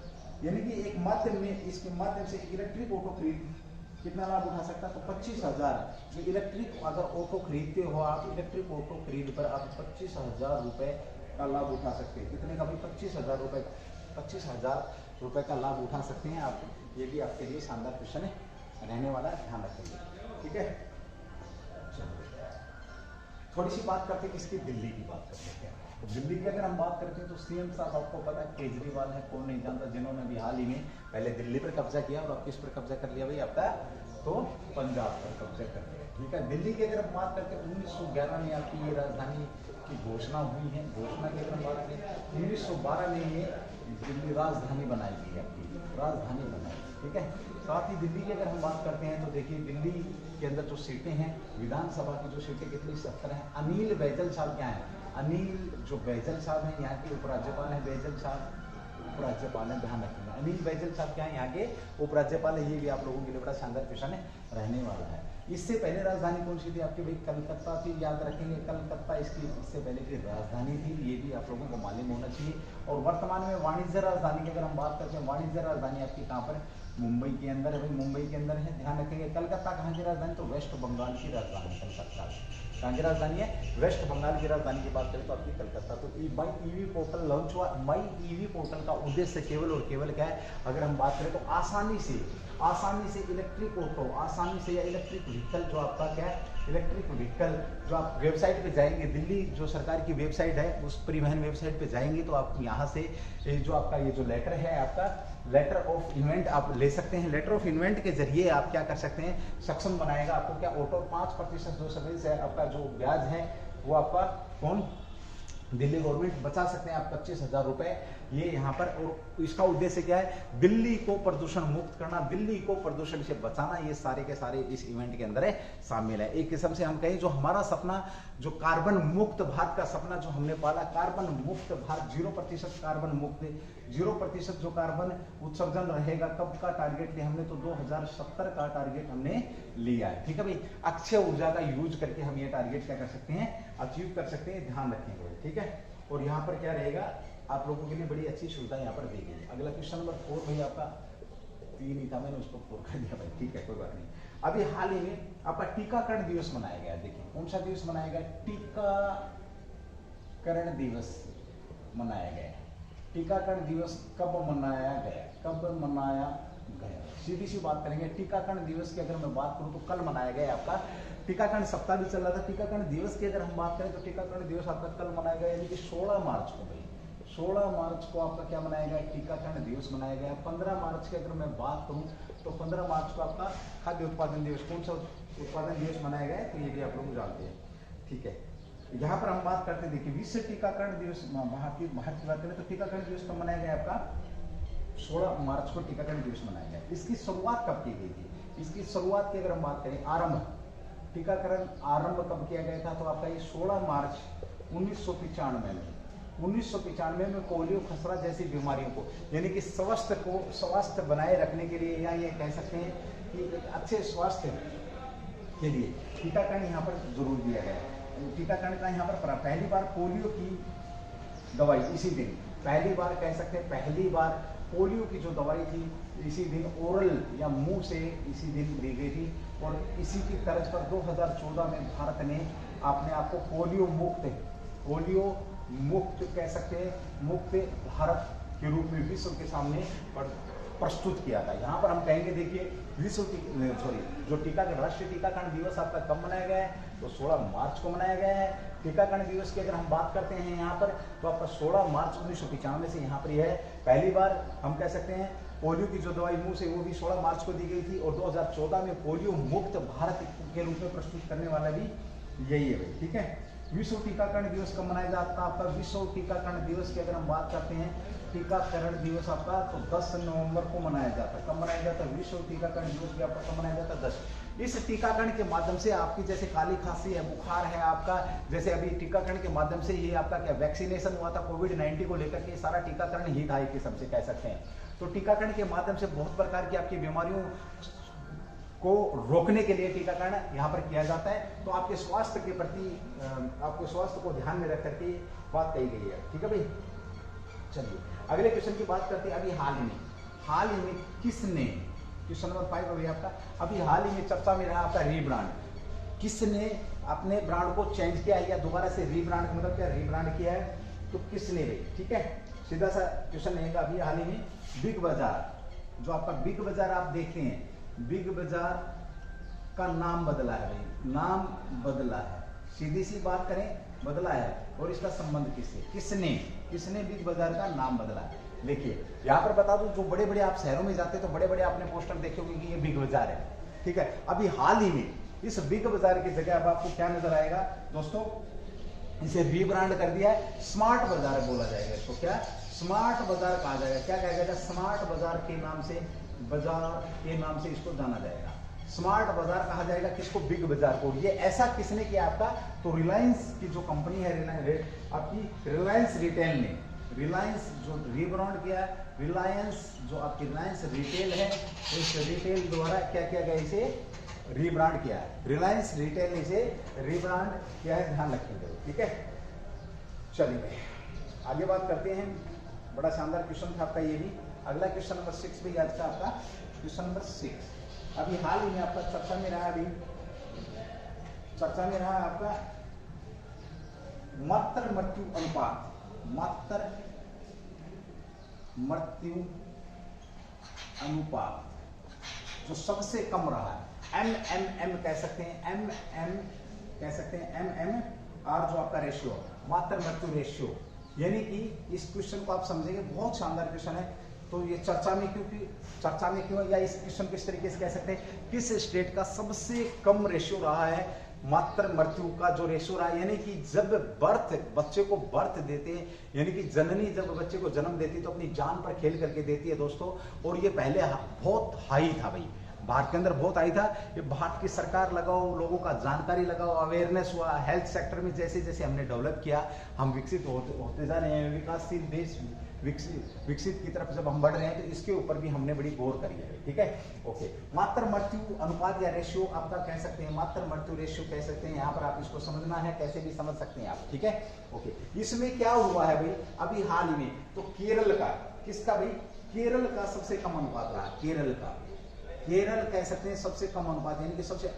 यानी कि एक माध्यम में, इसके माध्यम से इलेक्ट्रिक ऑटो खरीद कितना लाभ उठा सकता है, तो 25,000 जो इलेक्ट्रिक अगर ऑटो खरीदते हो आप, इलेक्ट्रिक ऑटो खरीद पर आप 25,000 रुपए का लाभ उठा सकते हैं। कितने का भी, 25,000 रुपए, 25,000 रुपए का लाभ उठा सकते हैं आप। ये भी आपके लिए शानदार क्वेश्चन रहने वाला है, ध्यान रखेंगे। ठीक है, थोड़ी सी बात करते हैं किसकी, दिल्ली की बात करते हैं। तो दिल्ली की अगर हम बात करते हैं तो CM साहब आपको पता है केजरीवाल है, कौन नहीं जानता, जिन्होंने अभी हाल ही में पहले दिल्ली पर कब्जा किया और अब किस पर कब्जा कर लिया भाई आपका, तो पंजाब पर कब्जा कर लिया। ठीक है, दिल्ली की अगर हम बात करते हैं 1911 में आपकी ये राजधानी की घोषणा हुई है। घोषणा की अगर हम बात करें 1912 में ये दिल्ली राजधानी बनाई गई, आपकी राजधानी बनाई। ठीक है, साथ ही दिल्ली की अगर हम बात करते हैं तो देखिए दिल्ली के अंदर जो सीटें हैं, विधानसभा की जो सीटें कितनी 70 हैं। अनिल बैजल साहब क्या है, अनिल जो बैजल साहब हैं यहाँ के उपराज्यपाल हैं, बैजल साहब उपराज्यपाल हैं, ध्यान रखेंगे। अनिल बैजल साहब क्या है, यहाँ के उपराज्यपाल है। ये भी आप लोगों के लिए बड़ा शानदार क्वेश्चन रहने वाला है। इससे पहले राजधानी कौन सी थी आपकी भाई, कलकत्ता थी, याद रखेंगे कलकत्ता इसकी इससे पहले की राजधानी थी, ये भी आप लोगों को मालूम होना चाहिए। और वर्तमान में वाणिज्य राजधानी की अगर हम बात करते हैं, वाणिज्य राजधानी आपकी कहाँ पर, मुंबई के अंदर है भाई, मुंबई के अंदर है, ध्यान रखेंगे। कलकत्ता कहाँ की राजधानी, तो वेस्ट बंगाल की राजधानी कलकत्ता, कहाँ की राजधानी है, वेस्ट बंगाल की राजधानी की बात करें तो आपकी कलकत्ता। तो माई ईवी पोर्टल लॉन्च हुआ। माई ईवी पोर्टल का उद्देश्य केवल और केवल क्या है, अगर हम बात करें तो आसानी से इलेक्ट्रिक ऑटो, आसानी से या इलेक्ट्रिक व्हीकल जो आपका क्या है, इलेक्ट्रिक व्हीकल जो आप वेबसाइट पे जाएंगे, दिल्ली जो सरकार की वेबसाइट है उस परिवहन वेबसाइट पे जाएंगे तो आप यहाँ से जो आपका ये जो लेटर है, आपका लेटर ऑफ इन्वेंट आप ले सकते हैं। लेटर ऑफ इन्वेंट के जरिए आप क्या कर सकते हैं, सक्षम बनाएगा आपको क्या, ऑटो 5% जो सर्विस है आपका जो ब्याज है वो आपका कौन, दिल्ली गवर्नमेंट बचा सकते हैं आप 25,000 रुपए ये यहाँ पर। और इसका उद्देश्य क्या है, दिल्ली को प्रदूषण मुक्त करना, दिल्ली को प्रदूषण से बचाना, ये सारे के सारे इस इवेंट के अंदर है शामिल है। एक किस्म से हम कहें जो हमारा सपना, जो कार्बन मुक्त भारत का सपना जो हमने पाला, कार्बन मुक्त भारत, 0% कार्बन मुक्त, 0% जो कार्बन उत्सर्जन रहेगा, कब का टारगेट लिया हमने, तो 2070 का टारगेट हमने लिया है। ठीक है भाई, अक्षय ऊर्जा का यूज करके हम ये टारगेट क्या कर सकते हैं, अचीव कर सकते हैं, ध्यान रखेंगे। ठीक है, और यहाँ पर क्या रहेगा, आप लोगों के लिए बड़ी अच्छी सुविधा यहाँ पर दी गई है। अगला क्वेश्चन नंबर 4 भाई आपका 3 ही था, मैंने उसको 4 कर दिया भाई, ठीक है कोई बात नहीं। अभी हाल ही में आपका टीकाकरण दिवस मनाया गया। देखिए कौन सा दिवस मनाया गया, टीकाकरण दिवस मनाया गया। टीकाकरण दिवस कब मनाया गया, कब मनाया गया, सीधी सी बात करेंगे। टीकाकरण दिवस की अगर मैं बात करूं तो कल मनाया गया आपका, टीकाकरण सप्ताह भी चल रहा था। टीकाकरण दिवस की अगर हम बात करें तो टीकाकरण दिवस आपका कल मनाया गया, यानी कि 16 मार्च को भाई, 16 मार्च को आपका क्या मनाया गया, टीकाकरण दिवस मनाया गया। 15 मार्च की अगर मैं बात करूं तो 15 मार्च को आपका खाद्य उत्पादन दिवस, कौन सा उत्पादन दिवस मनाया गया है, तो ये भी आप लोग जानते हैं। ठीक है, यहाँ पर हम बात करते हैं, देखिए विश्व टीकाकरण दिवस, भारत की बात करें तो टीकाकरण दिवस कब मनाया गया आपका 16 मार्च को टीकाकरण दिवस मनाया गया। इसकी शुरुआत कब की गई थी? इसकी शुरुआत की अगर हम बात करें, आरंभ टीकाकरण आरंभ कब किया गया था, तो आपका ये 16 मार्च 1995 में 1995 में पोलियो, खसरा जैसी बीमारियों को, यानी कि स्वास्थ्य बनाए रखने के लिए, या ये कह सकते हैं कि एक अच्छे स्वास्थ्य के लिए टीकाकरण यहाँ पर जरूर दिया गया है। टीकाकरण का यहाँ पर पहली बार पोलियो की दवाई इसी दिन, पहली बार कह सकते हैं पहली बार पोलियो की जो दवाई थी इसी दिन ओरल या मुंह से इसी दिन दी गई थी। और इसी की तर्ज पर 2014 में भारत ने अपने आप को पोलियो मुक्त कह सकते हैं, मुक्त भारत के रूप में विश्व के सामने प्रस्तुत किया था। यहाँ पर हम कहेंगे, देखिए जो टीकाकरण राष्ट्रीय टीकाकरण दिवस आपका कब मनाया गया है, तो 16 मार्च को मनाया गया है। टीकाकरण दिवस की अगर हम बात करते हैं यहाँ पर, तो आपका 16 मार्च 1995 से यहाँ पर यह है पहली बार हम कह सकते हैं पोलियो की जो दवाई मुंह से, वो भी 16 मार्च को दी गई थी। और 2014 में पोलियो मुक्त भारत के रूप में प्रस्तुत करने वाला भी यही है भाई, ठीक है। विश्व टीकाकरण दिवस कब मनाया जाता है आपका? विश्व टीकाकरण दिवस की अगर हम बात करते हैं, टीकाकरण दिवस आपका तो 10 नवंबर को मनाया जाता है। कब मनाया जाता है? विश्व टीकाकरण दिवस भी आपका कब मनाया जाता है? 10। इस टीकाकरण के माध्यम से आपकी जैसे काली खांसी है, बुखार है आपका, जैसे अभी टीकाकरण के माध्यम से ये आपका क्या वैक्सीनेशन हुआ था कोविड-19 को लेकर के, सारा टीकाकरण ही था एक किस्म से कह सकते हैं। तो टीकाकरण के माध्यम से बहुत प्रकार की आपकी बीमारियों को रोकने के लिए टीकाकरण यहाँ पर किया जाता है। तो आपके स्वास्थ्य के प्रति, आपके स्वास्थ्य को ध्यान में रख करके बात कही गई है, ठीक है भाई। चलिए अगले क्वेश्चन की बात करते हैं। अभी हाल ही में किसने, क्वेश्चन नंबर 5 अभी आपका, अभी हाल ही में चर्चा में रहा आपका रीब्रांड, किसने अपने ब्रांड को चेंज किया है या दोबारा से रीब्रांड, मतलब क्या रीब्रांड किया है, तो किसने भाई, ठीक है। सीधा सा क्वेश्चन रहेगा। अभी हाल ही में बिग बाजार, जो आपका बिग बाजार आप देखते हैं, बिग बाजार का नाम बदला है भाई, नाम बदला है, सीधी सी बात करें बदला है। और इसका संबंध किससे, किसने बिग बाजार का नाम बदला है? देखिए यहाँ पर बता दूं, जो बड़े बड़े आप शहरों में जाते हैं तो बड़े बड़े आपने पोस्टर देखे होंगे कि ये बिग बाजार है, ठीक है। अभी हाल ही में इस बिग बाजार की जगह अब आपको क्या नजर आएगा दोस्तों, इसे रीब्रांड कर दिया है, स्मार्ट बाजार बोला जाएगा इसको, क्या स्मार्ट बाजार कहा जाएगा। क्या कहा जाएगा? स्मार्ट बाजार के नाम से, बाजार के नाम से इसको जाना जाएगा, स्मार्ट बाजार कहा जाएगा किसको? बिग बाजार को। ये ऐसा किसने किया आपका? तो रिलायंस की जो कंपनी है आपकी रिलायंस रिटेल ने, रिलायंस जो रीब्रांड किया, रिलायंस जो आपकी रिलायंस रिटेल है, इस रिटेल द्वारा क्या किया गया? इसे रीब्रांड किया है, रिलायंस रिटेल ने इसे रीब्रांड किया है, ध्यान रखिएगा, ठीक है। चलिए आगे बात करते हैं। बड़ा शानदार क्वेश्चन था आपका ये भी। अगला क्वेश्चन नंबर 6 भी आज का आपका क्वेश्चन नंबर 6 अभी हाल ही में आपका चर्चा में रहा, अभी चर्चा में रहा आपका मातृ मृत्यु अनुपात, मातृ मृत्यु अनुपात जो सबसे कम रहा है, MMM कह सकते हैं, MM कह सकते हैं, MMR जो आपका रेशियो, मातृ मृत्यु रेशियो, यानी कि इस क्वेश्चन को आप समझेंगे, बहुत शानदार क्वेश्चन है। तो ये चर्चा में क्यों, या इस क्वेश्चन किस तरीके से कह सकते हैं, किस स्टेट का सबसे कम रेशियो रहा है मातृ मृत्यु का जो रेशियो रहा है, यानी कि जब बच्चे को बर्थ देते हैं, यानी कि जननी जब बच्चे को जन्म देती है तो अपनी जान पर खेल करके देती है दोस्तों। और ये पहले बहुत हाई था भाई, भारत के अंदर बहुत आई था। ये भारत की सरकार लगाओ, लोगों का जानकारी लगाओ, अवेयरनेस हुआ, हेल्थ सेक्टर में जैसे जैसे हमने डेवलप किया, हम विकसित होते जा रहे हैं, विकासशील देश विकसित की तरफ जब हम बढ़ रहे हैं, तो इसके ऊपर भी हमने बड़ी गौर करी है, ठीक है। ओके, मातृ मृत्यु अनुपात या रेशियो आपका कह सकते हैं, मातृ मृत्यु रेशियो कह सकते हैं। यहाँ पर आप इसको समझना है, कैसे भी समझ सकते हैं आप, ठीक है। ओके, इसमें क्या हुआ है भाई अभी हाल ही में, तो केरल का, किसका भाई? केरल का सबसे कम अनुपात रहा, केरल का, केरल कह सकते हैं सबसे कम अनुपात, यानी कि सबसे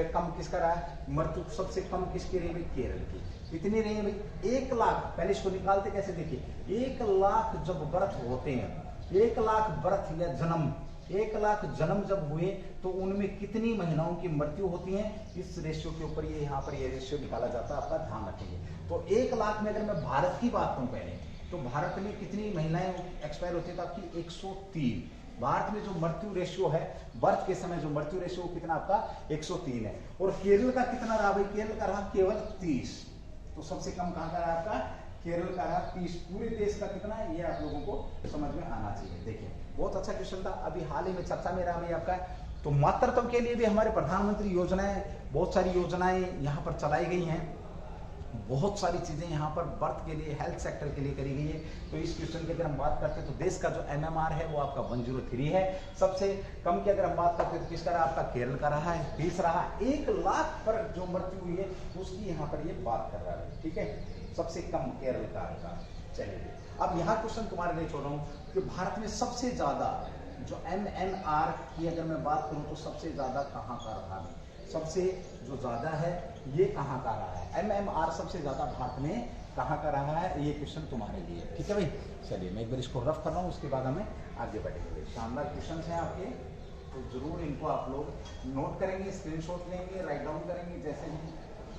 कम किसका रहा है? मृत्यु सबसे कम किसकी रही भाई? केरल की। कितनी रही है भाई? 1 लाख, पहले इसको निकालते कैसे देखिए, 1 लाख जब बर्थ होते हैं, 1 लाख बर्थ या जन्म, 1 लाख जन्म जब हुए तो उनमें कितनी महिलाओं की मृत्यु होती है? इस रेशियो के ऊपर ये यहाँ पर ये रेशियो निकाला जाता है, आपका ध्यान रखेंगे। तो 1 लाख में अगर मैं भारत की बात करूं पहले, तो भारत में कितनी महिलाएं एक्सपायर होती है? तो आपकी 103। भारत में जो मृत्यु रेशियो है, बर्थ के समय जो मृत्यु रेशियो कितना आपका? 103 है। और केरल का कितना रहा भाई? केरल का रहा केवल 30, तो सबसे कम कहाँ का रहा आपका, केरल का रहा 30। पूरे देश का कितना है ये आप लोगों को समझ में आना चाहिए। देखिए बहुत अच्छा क्वेश्चन था, अभी हाल ही में चर्चा में रहा भाई आपका। तो मातृत्व के लिए भी हमारे प्रधानमंत्री योजनाएं, बहुत सारी योजनाएं यहाँ पर चलाई गई हैं, बहुत सारी चीजें यहाँ पर बर्थ के लिए, हेल्थ सेक्टर के लिए करी गई है। तो इस क्वेश्चन की अगर हम बात करते हैं तो देश का जो MMR है वो आपका 103 है। सबसे कम की अगर हम बात करते हैं तो किसका रहा, आपका केरल का रहा है 20 रहा। 1 लाख पर जो मृत्यु हुई है उसकी यहाँ पर ये बात कर रहा है, ठीक है। सबसे कम केरल का रहा। चलिए अब यहाँ क्वेश्चन तुम्हारे लिए छोड़ रहा हूँ कि भारत में सबसे ज्यादा जो MMR की अगर मैं बात करूँ तो सबसे ज्यादा कहाँ का रहा है, सबसे जो ज्यादा है ये कहाँ का रहा है, MMR सबसे ज्यादा भारत में कहाँ का रहा है, ये क्वेश्चन तुम्हारे लिए, ठीक है भाई। चलिए मैं एक बार इसको रफ कर रहा हूँ, उसके बाद हमें आगे बढ़ेंगे। शानदार क्वेश्चन हैं आपके, तो जरूर इनको आप लोग नोट करेंगे, स्क्रीनशॉट लेंगे, राइट डाउन करेंगे। जैसे ही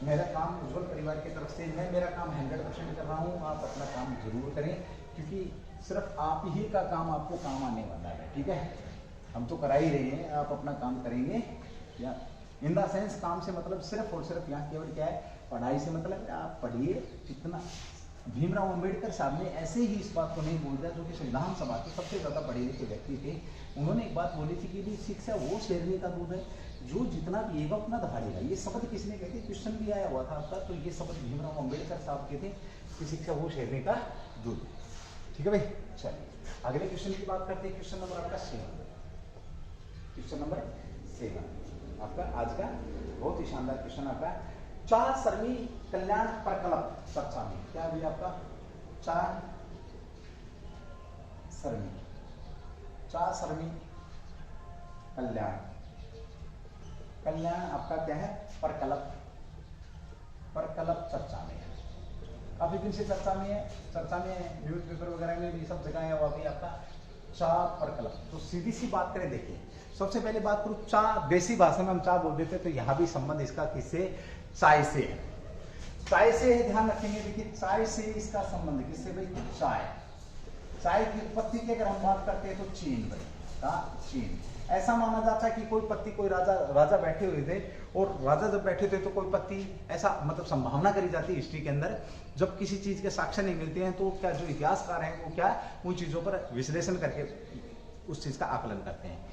मेरा काम उज्ज्वल परिवार की तरफ से, मैं मेरा काम 100% कर रहा हूँ, आप अपना काम जरूर करें, क्योंकि सिर्फ आप ही का काम आपको काम आने वाला है, ठीक है। हम तो करा ही रहे हैं, आप अपना काम करेंगे या इन द सेंस काम से मतलब सिर्फ और सिर्फ यहाँ केवल क्या है, पढ़ाई से मतलब आप पढ़िए इतना। भीमराव अंबेडकर साहब ने ऐसे ही इस बात को नहीं बोल दिया, जो कि संविधान सभा के सबसे ज्यादा पढ़े लिखे व्यक्ति थे। उन्होंने एक बात बोली थी कि भी शिक्षा वो शेरनी का दूध है जो जितना पिएगा उतना दहाड़ेगा। ये शब्द किसने कहते, क्वेश्चन भी आया हुआ था आपका, तो ये शब्द भीमराव अंबेडकर साहब के थे कि शिक्षा वो शेरनी का दूध, ठीक है भाई। चलिए अगले क्वेश्चन की बात करते हैं। क्वेश्चन नंबर आपका 7, क्वेश्चन नंबर 7 आपका आज का बहुत ही शानदार क्वेश्चन आपका। चार श्रमी कल्याण प्रकल्प चर्चा में, क्या भी आपका चार श्रमी कल्याण आपका क्या है, प्रकल्प चर्चा में है। काफी दिन से चर्चा में है, न्यूज़पेपर वगैरह में भी सब जगह है वो अभी आपका चा प्रकल्प। तो सीधी सी बात करें, देखिए सबसे पहले बात करूं चा, देसी भाषा में हम चा बोल देते, तो यहां भी संबंध इसका किससे, चाय से है। चाय से है, ध्यान रखेंगे। देखिए चाय से इसका संबंध किससे भाई, चाय की उत्पत्ति की अगर हम बात करते हैं तो चीन भाई, चीन। ऐसा माना जाता है कि कोई पत्ती, कोई राजा बैठे हुए थे, और राजा जब बैठे थे तो कोई पत्ती, ऐसा मतलब संभावना करी जाती है हिस्ट्री के अंदर, जब किसी चीज के साक्ष्य नहीं मिलते हैं तो क्या जो इतिहासकार हैं वो क्या उन चीजों पर विश्लेषण करके उस चीज का आकलन करते हैं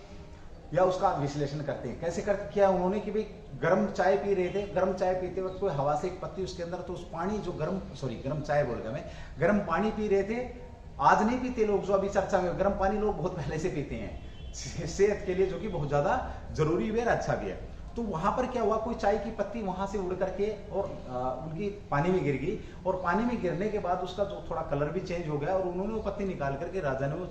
या उसका विश्लेषण करते हैं। कैसे करते किया उन्होंने कि भाई गर्म चाय पी रहे थे, गर्म चाय पीते वक्त कोई हवा से एक पत्ती उसके अंदर, तो उस पानी जो गर्म चाय बोल रहा मैं, गर्म पानी पी रहे थे। आज नहीं पीते लोग, जो अभी चर्चा में, गर्म पानी लोग बहुत पहले से पीते हैं सेहत के लिए, जो कि बहुत ज्यादा जरूरी भी है, अच्छा भी है। तो वहां पर क्या हुआ, कोई चाय की पत्ती वहां से उड़ करके और उनकी पानी में गिर गई, और पानी में गिरने के बाद उसका जो थोड़ा कलर भी चेंज हो गया, और उन्होंने वो पत्ती निकाल करके राजा ने वो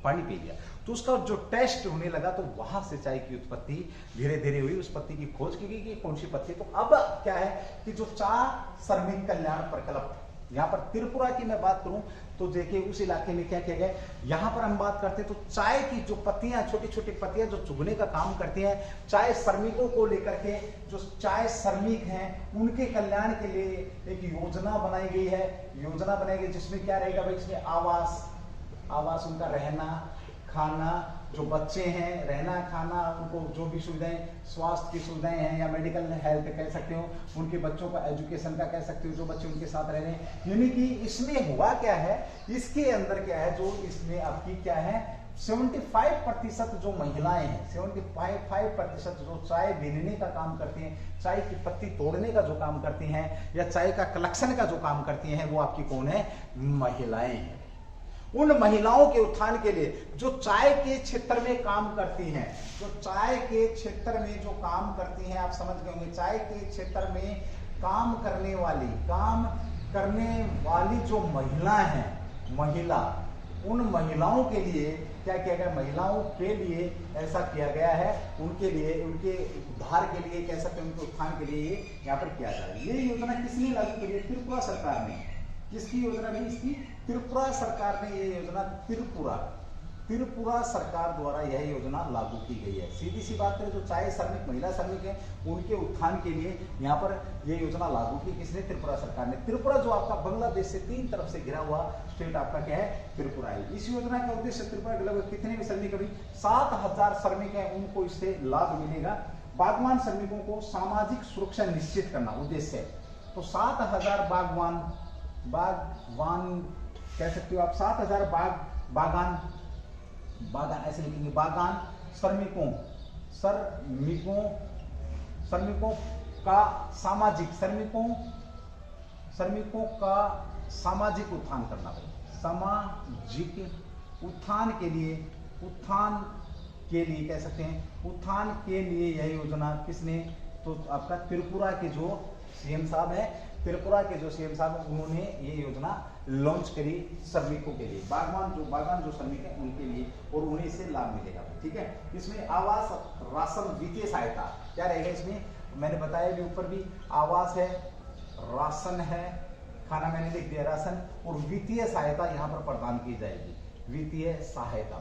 पानी पी लिया, तो उसका जो टेस्ट होने लगा, तो वहां से चाय की उत्पत्ति धीरे धीरे हुई। उस पत्ती की खोज की गई कि कौन सी पत्ती। तो अब क्या है कि जो चार श्रमिक कल्याण प्रकल्प, यहाँ पर त्रिपुरा की मैं बात करूं तो देखिए उस इलाके में क्या किया गया, यहाँ पर हम बात करते हैं तो चाय की जो पत्तियां, छोटी छोटी पत्तियां जो चुगने का काम करती हैं, चाय श्रमिकों को लेकर के, जो चाय श्रमिक हैं उनके कल्याण के लिए एक योजना बनाई गई है। योजना बनाई गई जिसमें क्या रहेगा भाई, इसमें आवास, उनका रहना खाना, जो बच्चे हैं रहना खाना, उनको जो भी सुविधाएं, स्वास्थ्य की सुविधाएं हैं या मेडिकल हेल्थ कह सकते हो, उनके बच्चों का एजुकेशन का कह सकते हो, जो बच्चे उनके साथ रह रहे हैं। यानी कि इसमें हुआ क्या है, इसके अंदर क्या है, जो इसमें आपकी क्या है, 75% जो महिलाएं हैं, 75% जो चाय बीनने का काम करती हैं, चाय की पत्ती तोड़ने का जो काम करती हैं, या चाय का कलेक्शन का जो काम करती हैं, वो आपकी कौन है, महिलाएं हैं। उन महिलाओं के उत्थान के लिए जो चाय के क्षेत्र में काम करती हैं, जो चाय के क्षेत्र में जो काम करती हैं, आप समझ गए होंगे, चाय के क्षेत्र में काम करने वाली जो महिला हैं, उन महिलाओं के लिए क्या किया गया, महिलाओं के लिए ऐसा किया गया है, उनके लिए, उनके उद्धार के लिए कह सकते हैं, उनके उत्थान के लिए यहाँ पर किया जा रहा है। ये योजना किसने लागू की है, त्रिपुरा सरकार ने। किसकी योजना भी, इसकी त्रिपुरा सरकार ने ये योजना, त्रिपुरा सरकार द्वारा यह योजना लागू की गई है। सीधी सी बात करें, जो चाय श्रमिक, महिला श्रमिक हैं, उनके उत्थान के लिए यहाँ पर यह योजना लागू की किसने, त्रिपुरा सरकार ने। त्रिपुरा जो आपका बांग्लादेश से 3 तरफ से घिरा हुआ स्टेट आपका क्या है, त्रिपुरा है। इस योजना का उद्देश्य त्रिपुरा के लगभग कितने भी श्रमिक, अभी 7000 श्रमिक है, उनको इससे लाभ मिलेगा। बागवान श्रमिकों को सामाजिक सुरक्षा निश्चित करना उद्देश्य है। तो 7,000 बागवान कह सकते हो आप, 7,000 बागान ऐसे लिखेंगे, बागान श्रमिकों का श्रमिकों का सामाजिक उत्थान करना है। सामाजिक उत्थान के लिए कह सकते हैं, उत्थान के लिए यह योजना किसने, तो आपका त्रिपुरा के जो सीएम साहब है, उन्होंने ये योजना लॉन्च करी श्रमिकों के लिए, बागान जो श्रमिक है उनके लिए, और उन्हें इससे लाभ मिलेगा। ठीक है, इसमें आवास, राशन, वित्तीय सहायता क्या रहेगा इसमें, मैंने बताया भी ऊपर भी, आवास है, राशन है, खाना मैंने लिख दिया राशन, और वित्तीय सहायता यहाँ पर प्रदान की जाएगी, वित्तीय सहायता।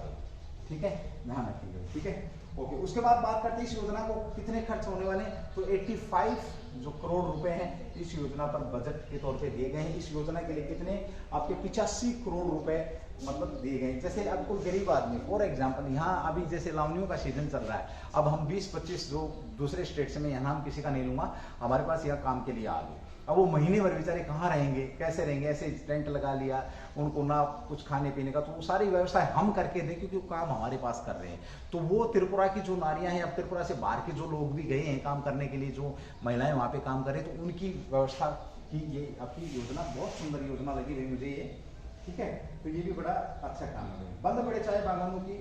ठीक है, ध्यान रखिएगा। ठीक है, ओके। उसके बाद बात करते हैं इस योजना को कितने खर्च होने वाले हैं, तो 85 जो करोड़ रुपए हैं इस योजना पर बजट के तौर पे दिए गए हैं। इस योजना के लिए कितने, आपके 85 करोड़ रुपए मतलब दिए गए। जैसे अब कोई गरीब आदमी, फॉर एग्जांपल यहाँ अभी जैसे लावनियों का सीजन चल रहा है, अब हम 20-25 जो दूसरे स्टेट से, मैं यहाँ नाम किसी का नहीं लूंगा, हमारे पास यहाँ काम के लिए आ गए, अब वो महीने भर बेचारे कहाँ रहेंगे, कैसे रहेंगे, ऐसे टेंट लगा लिया, उनको ना कुछ खाने पीने का, तो वो सारी व्यवस्था हम करके दें क्योंकि वो काम हमारे पास कर रहे हैं। तो वो त्रिपुरा की जो नारियां हैं, अब त्रिपुरा से बाहर के जो लोग भी गए हैं काम करने के लिए, जो महिलाएं वहाँ पे काम कर रहे हैं, तो उनकी व्यवस्था की ये आपकी योजना बहुत सुंदर योजना लगी हुई मुझे ये। ठीक है, तो ये भी बड़ा अच्छा काम है। बंद पड़े चाय बागानों की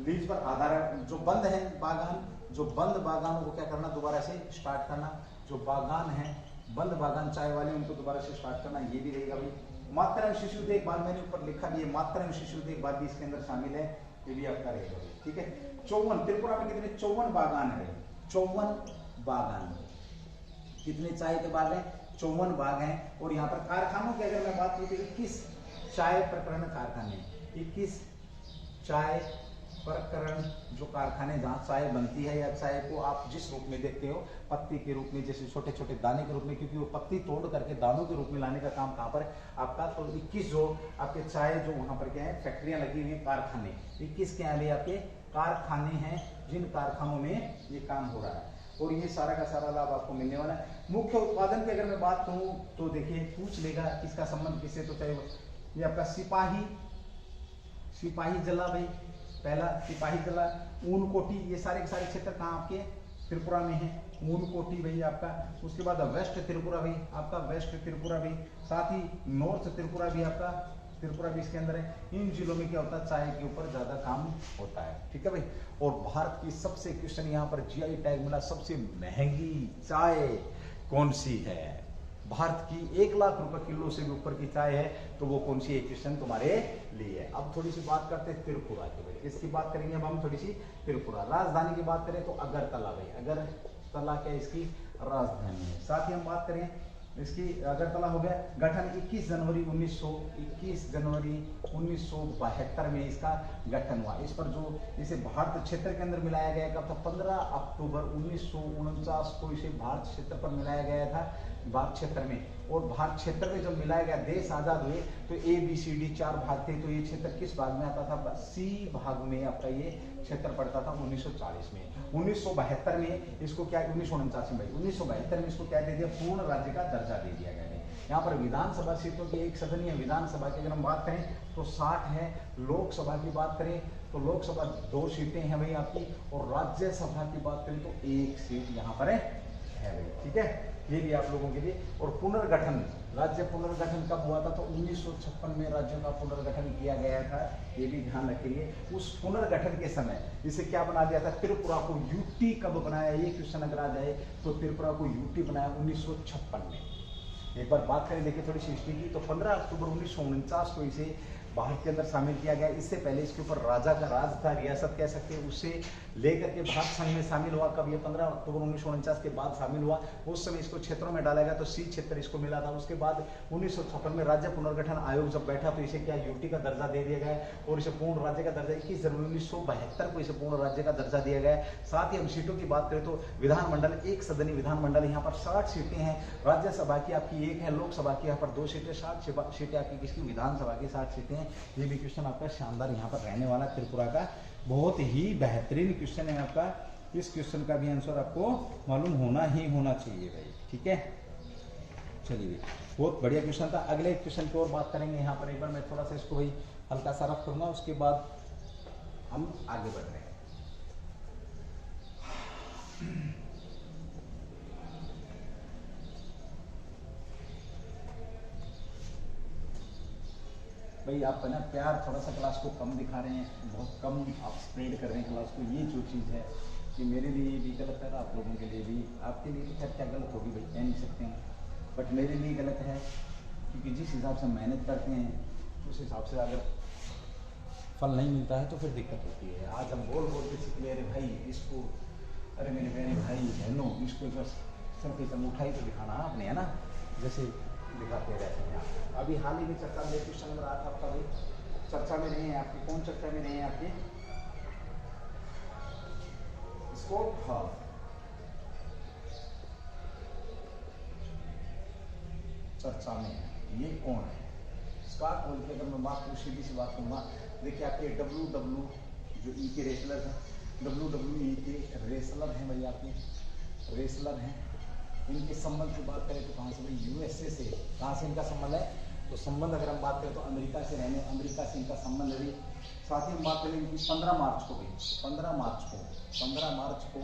लीज पर आधार, जो बंद है बागानों को क्या करना, दोबारा से स्टार्ट करना, जो बागान है बंद बागान चाय वाले, उनको दोबारा से स्टार्ट करना, ये भी रहेगा भाई। मातृ एवं शिशु देखभाल मैंने ऊपर लिखा भी है, मातृ एवं शिशु देखभाल भी इसके अंदर शामिल है, ये भी आपका रहेगा। ठीक है, 54 त्रिपुरा में कितने 54 बागान है, 54 बागान, कितने चाय के बाग हैं, 54 बाग हैं। और यहाँ पर कारखानों की अगर मैं बात करूँ तो 21 चाय प्रकरण कारखाने, 21 चाय प्रकरण जो कारखाने जहाँ चाय बनती है, या चाय को आप जिस रूप में देखते हो, पत्ती के रूप में, जैसे छोटे छोटे दाने के रूप में, क्योंकि वो पत्ती तोड़ करके दानों के रूप में लाने का काम कहाँ पर आपका, तो 21 जो आपके चाय जो वहाँ पर क्या है फैक्ट्रियाँ लगी हुई हैं, कारखाने 21 के यहाँ आपके कारखाने हैं, जिन कारखानों में ये काम हो रहा है, और ये सारा का सारा लाभ आपको मिलने वाला है। मुख्य उत्पादन की अगर मैं बात करूँ तो देखिए पूछ लेगा किसका संबंध किससे, तो चाहे ये आपका सिपाही जला भाई, पहला सिपाही जला, ऊन कोटी, ये सारे के सारे क्षेत्र कहाँ आपके त्रिपुरा में है, ऊन कोटी भाई आपका। उसके बाद वेस्ट त्रिपुरा भाई आपका, वेस्ट त्रिपुरा भी, साथ ही नॉर्थ त्रिपुरा भी आपका, त्रिपुरा भी इसके अंदर है। इन जिलों में क्या होता है, चाय के ऊपर ज्यादा काम होता है। ठीक है भाई, और भारत की सबसे क्वेश्चन यहाँ पर जीआई टैग मिला, सबसे महंगी चाय कौन सी है, भारत की 1 लाख रुपए किलो से भी ऊपर की चाय है, तो वो कौन सी, एक क्वेश्चन तुम्हारे लिए है। अब थोड़ी सी बात करते हैं त्रिपुरा की भाई, इसकी बात करेंगे अब हम थोड़ी सी त्रिपुरा। राजधानी की बात करें तो अगरतला भाई, अगरतला क्या इसकी राजधानी है। साथ ही हम बात करें इसकी, अगरतला हो गया, गठन 21 जनवरी 1972 में इसका गठन हुआ। इस पर जो इसे भारत क्षेत्र के अंदर मिलाया गया कब था, 15 अक्टूबर 1949 को इसे भारत क्षेत्र पर मिलाया गया था, भारत क्षेत्र में। और भारत क्षेत्र में जब मिलाया गया, देश आजाद हुए तो ABCD 4 भाग थे, तो ये क्षेत्र किस भाग में आता था, C भाग में आपका ये क्षेत्र पड़ता था 1940 में। 1972 में इसको क्या, 1949 में, 1972 में इसको क्या दे दिया, पूर्ण राज्य का दर्जा दे दिया गया है। यहाँ पर विधानसभा सीटों की एक सदनीय विधानसभा की अगर हम बात करें तो 60 है, लोकसभा की बात करें तो लोकसभा 2 सीटें हैं भाई आपकी, और राज्यसभा की बात करें तो 1 सीट यहाँ पर है भाई। ठीक है, ये भी आप लोगों के लिए। और पुनर्गठन, राज्य पुनर्गठन कब हुआ था, तो 1956 में राज्यों का पुनर्गठन किया गया था, ये भी ध्यान रखिए। उस पुनर्गठन के समय इसे क्या बना दिया था, त्रिपुरा को UT कब बनाया, ये क्वेश्चन अगर आ जाए तो त्रिपुरा को UT बनाया 1956 में। एक बार बात करें देखिए थोड़ी सी हिस्ट्री की, तो 15 अक्टूबर 1949 को इसे भारत के अंदर शामिल किया गया। इससे पहले इसके ऊपर राजा का राज था, रियासत कह सकते हैं, उससे लेकर के भारत संघ में शामिल हुआ कब, ये 15 अक्टूबर 1949 के बाद शामिल हुआ। उस समय इसको क्षेत्रों में डाला गया तो C क्षेत्र इसको मिला था। उसके बाद 1956 में राज्य पुनर्गठन आयोग जब बैठा तो इसे क्या UT का दर्जा दे दिया गया, और इसे पूर्ण राज्य का दर्जा 21 जनवरी 1972 को इसे पूर्ण राज्य का दर्जा दिया गया। साथ ही हम सीटों की बात करें तो विधानमंडल, 1 सदनीय विधानमंडल, यहाँ पर 60 सीटें हैं, राज्यसभा की आपकी 1 है, लोकसभा की यहाँ पर 2 सीटें, 60 सीटें आपकी किसकी, विधानसभा की 60 सीटें हैं। ये भी क्वेश्चन आपका शानदार यहाँ पर रहने वाला, त्रिपुरा का बहुत ही बेहतरीन क्वेश्चन है आपका। इस क्वेश्चन का भी आंसर आपको मालूम होना ही होना चाहिए भाई। ठीक है, चलिए बहुत बढ़िया क्वेश्चन था। अगले क्वेश्चन की और बात करेंगे। यहाँ पर एक बार मैं थोड़ा सा इसको भाई हल्का सा रफ करूँगा, उसके बाद हम आगे बढ़ रहे हैं। भाई आप ना प्यार थोड़ा सा क्लास को कम दिखा रहे हैं, बहुत कम आप स्प्रेड कर रहे हैं क्लास को। ये जो चीज़ है कि मेरे लिए भी गलत है, आप लोगों के लिए भी। आपके लिए तो खैर क्या गलत होगी भाई, कह नहीं सकते हैं, बट मेरे लिए गलत है क्योंकि जिस हिसाब से मेहनत करते हैं उस हिसाब से अगर फल नहीं मिलता है तो फिर दिक्कत होती है। आज हम बोल के सीख ले, अरे भाई इसको, अरे मेरे प्यारे भाई बहनों, इसको बस सिर्फ एक उठाई तो दिखाना आपने, है ना, जैसे दिखाते रहते हैं आप। अभी हाल ही में चर्चा में क्वेश्चन नंबर 8 आपका भाई चर्चा में नहीं है आपकी। कौन चर्चा में नहीं है आपकी? स्कोप, हाँ चर्चा में है। ये कौन है? स्कॉट बोल के अगर मैं बात करूँ, सीधी सी बात करूँगा, देखिए आपके WWE जो ई के रेसलर हैं, WWE के रेसलर हैं भाई, आपके रेसलर हैं। इनके संबंध की बात करें तो कहाँ से भाई? यूएसए से। कहाँ से इनका संबंध है? तो संबंध अगर हम बात करें तो अमेरिका से रहने, अमेरिका से इनका संबंध है। साथ ही हम बात करें इनकी 15 मार्च को भाई, 15 मार्च को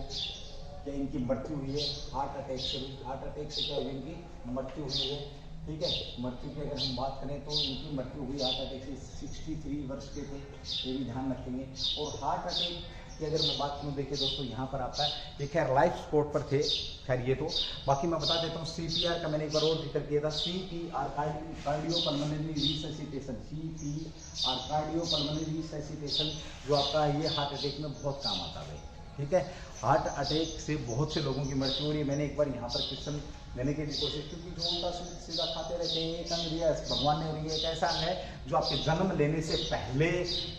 क्या इनकी मृत्यु हुई है हार्ट अटैक से। हार्ट अटैक से क्या हुई? इनकी मृत्यु हुई है, ठीक है। मृत्यु की अगर हम बात करें तो इनकी मृत्यु हुई हार्ट अटैक से। 63 वर्ष के थे, ये भी ध्यान रखेंगे। और हार्ट अटैक की अगर मैं बात करूँ, देखिए दोस्तों यहाँ पर आता है, ये खैर लाइफ सपोर्ट पर थे, खैर ये तो बाकी मैं बता देता हूँ। CPR का मैंने एक बार और जिक्र किया था, CPR cardiopulmonary resuscitation, CPR cardiopulmonary resuscitation, जो आपका ये हार्ट अटैक में बहुत काम आता है, ठीक है। हार्ट अटैक से बहुत से लोगों की मृत्यु हो रही है। मैंने एक बार यहाँ पर क्वेश्चन लेने की कोशिश, क्योंकि जो उल्टा सीधा खाते रहते हैं, एक अंग दिया भगवान ने, और ये एक ऐसा अंग है जो आपके जन्म लेने से पहले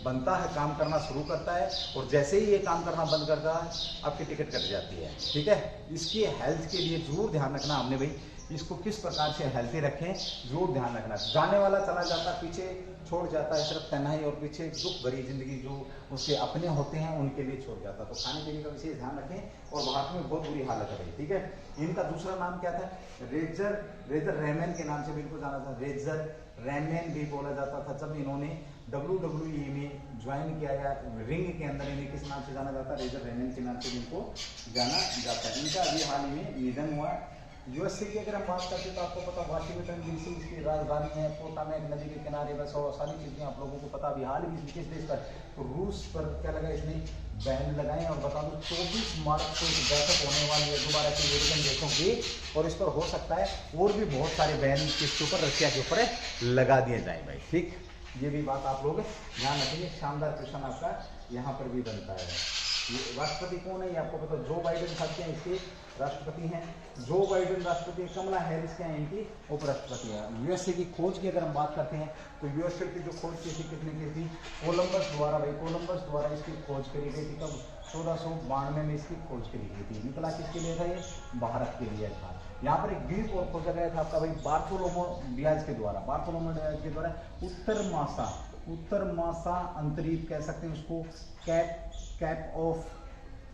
बनता है, काम करना शुरू करता है, और जैसे ही ये काम करना बंद करता है आपकी टिकट कट जाती है, ठीक है। इसकी हेल्थ के लिए जरूर ध्यान रखना हमने भाई, इसको किस प्रकार से हेल्थी रखें जरूर ध्यान रखना। जाने वाला चला जाता, पीछे छोड़ जाता है सिर्फ तन्हाई, और पीछे दुख भरी जिंदगी जो उसके अपने होते हैं उनके लिए छोड़ जाता। तो खाने पीने का विशेष ध्यान रखें। और भारत में बहुत बुरी हालत है भाई, ठीक है। इनका दूसरा नाम क्या था? रेजर रेमन के नाम से भी इनको जाना था। रेजर रेमन भी बोला जाता था। जब इन्होंने WWE में ज्वाइन किया, या रिंग के अंदर इन्हें किस नाम से जाना जाता? रेजर रेमन के नाम से इनको जाना जाता है। इनका अभी हाल ही में निधन हुआ। यूएसए की अगर हम बात करते हैं तो आपको पता वाशिंगटन डीसी इसकी राजधानी है। पोटामेक नदी के किनारे, बस और सारी चीज़ें आप लोगों को पता। अभी हाल ही किस देश पर? तो रूस पर क्या लगा इसने? बैन लगाए। और बता दूं 24 मार्च को एक बैठक होने वाली है दोबारा के यूरोपियन देशों की, और इस पर हो सकता है और भी बहुत सारे बैन किसके ऊपर? रशिया के ऊपर लगा दिए जाए भाई, ठीक। ये भी बात आप लोग ध्यान रखेंगे। शानदार क्वेश्चन आपका यहाँ पर भी बनता है। ये राष्ट्रपति कौन है? ये आपको पता। जो बाइडेन साहब हैं इसके राष्ट्रपति हैं। जो बाइडेन राष्ट्रपति, कमला हैरिस क्या है इनकी उपराष्ट्रपति है। यूएसए की खोज की अगर हम बात करते हैं तो यूएसए की जो खोज की थी कितने की थी? कोलंबस द्वारा भाई, कोलंबस द्वारा इसकी खोज करी गई थी। कब? 1492 में इसकी खोज करी गई थी। निकला किसके लिए था? ये भारत के लिए था। यहाँ पर एक द्वीप और खोजा गया था आपका भाई बार्थोलोमो डियाज के द्वारा। बार्थोलोमो डियाज के द्वारा उत्तर मासा अंतरीप कह सकते हैं उसको। कैप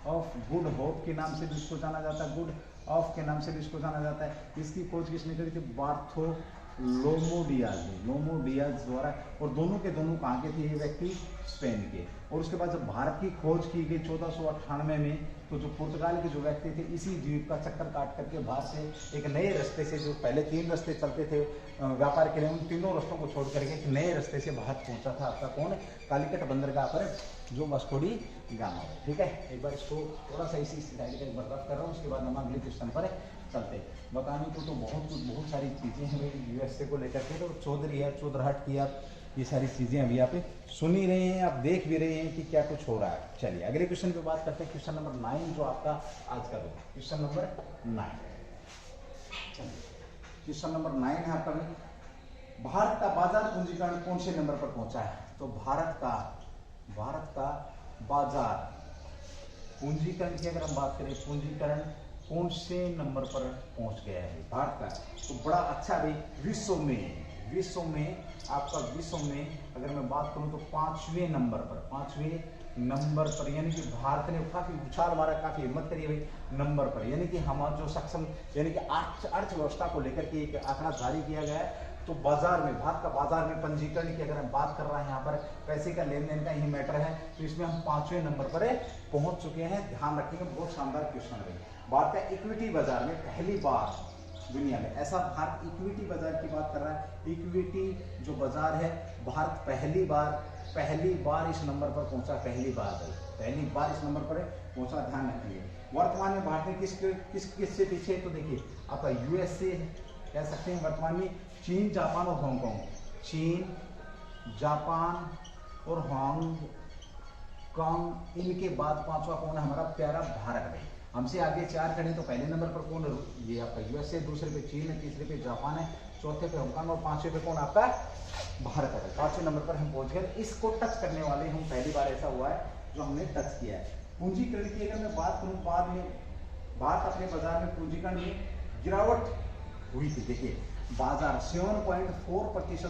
ऑफ गुड होप के नाम से भी इसको जाना जाता है। गुड ऑफ के नाम से भी इसको जाना जाता है। इसकी खोज किसने करी थी? बार्थोलोमो डियाज द्वारा। और दोनों के दोनों कहाँ के थे ये व्यक्ति? स्पेन के। और उसके बाद जब भारत की खोज की गई 1498 में, तो जो पुर्तगाल के जो व्यक्ति थे इसी द्वीप का चक्कर काट करके बाहर से एक नए रास्ते से, जो पहले 3 रास्ते चलते थे व्यापार के लिए, उन तीनों रास्तों को छोड़ करके एक नए रास्ते से भारत पहुंचा था आपका कौन? कालीकट बंदरगाह पर जो वास्को डी गामा है, ठीक है। एक बार इसको थोड़ा सा इसी स्लाइड का एक बार रद्द कर रहा हूँ, उसके बाद हम अगले क्वेश्चन पर चलते। बताने को तो बहुत सारी चीज़ें हैं भाई यूएसए को लेकर के। तो चौधरी है, चौधराहट की, आप ये सारी चीज़ें अभी आप सुन ही रहे हैं, आप देख भी रहे हैं कि क्या कुछ हो रहा है। चलिए अगले क्वेश्चन पे बात करते हैं। क्वेश्चन नंबर 9 जो आपका आज का होगा, क्वेश्चन नंबर 9। क्वेश्चन नंबर 9 है आपका भाई, भारत का बाजार पूंजीकरण कौन से नंबर पर पहुंचा है? तो भारत का बाजार पूंजीकरण की अगर हम बात करें, पूंजीकरण कौन से नंबर पर पहुंच गया है भारत का? तो बड़ा अच्छा भाई, विश्व में आपका, विश्व में अगर मैं बात करूं तो 5वें नंबर पर नंबर पर, यानी कि भारत ने काफी उछाल मारा, काफी हिम्मत करी भाई नंबर पर, यानी कि हम जो सक्षम, यानी कि अर्थव्यवस्था को लेकर के एक आंकड़ा जारी किया गया है। तो बाजार में, भारत का बाजार में पंजीकरण की अगर हम बात कर रहे हैं, यहाँ पर पैसे का लेन देन का ही मैटर है, तो इसमें हम 5वें नंबर पर पहुंच चुके हैं। ध्यान रखेंगे, बहुत शानदार क्वेश्चन है। भारत का इक्विटी बाजार में पहली बार दुनिया में, ऐसा भारत इक्विटी बाजार की बात कर रहा है, इक्विटी जो बाजार है भारत पहली बार इस नंबर पर पहुंचा, पहली बार इस नंबर पर पहुंचा। ध्यान रखिए, वर्तमान में भारत में किस से पीछे, तो देखिए आपका यूएसए कह सकते हैं वर्तमान में, चीन, जापान और हांगकांग, चीन, जापान और हांगकांग, इनके बाद 5वां कौन है, हमारा प्यारा भारत है। हमसे आगे 4 खड़े, तो पहले नंबर पर कौन है, ये आपका यूएसए, दूसरे पे चीन है, तीसरे पे जापान है, चौथे पे हांगकांग और 5वें पे कौन आपका भारत है। 5वें नंबर पर हम पहुंच गए। इसको टच करने वाले हम पहली बार ऐसा हुआ है जो हमने टच किया है। पूंजीकरण की अगर मैं बात करूं, बाद में भारत अपने बाजार में पूंजीकरण में गिरावट हुई थी। देखिए बाजार 7.4%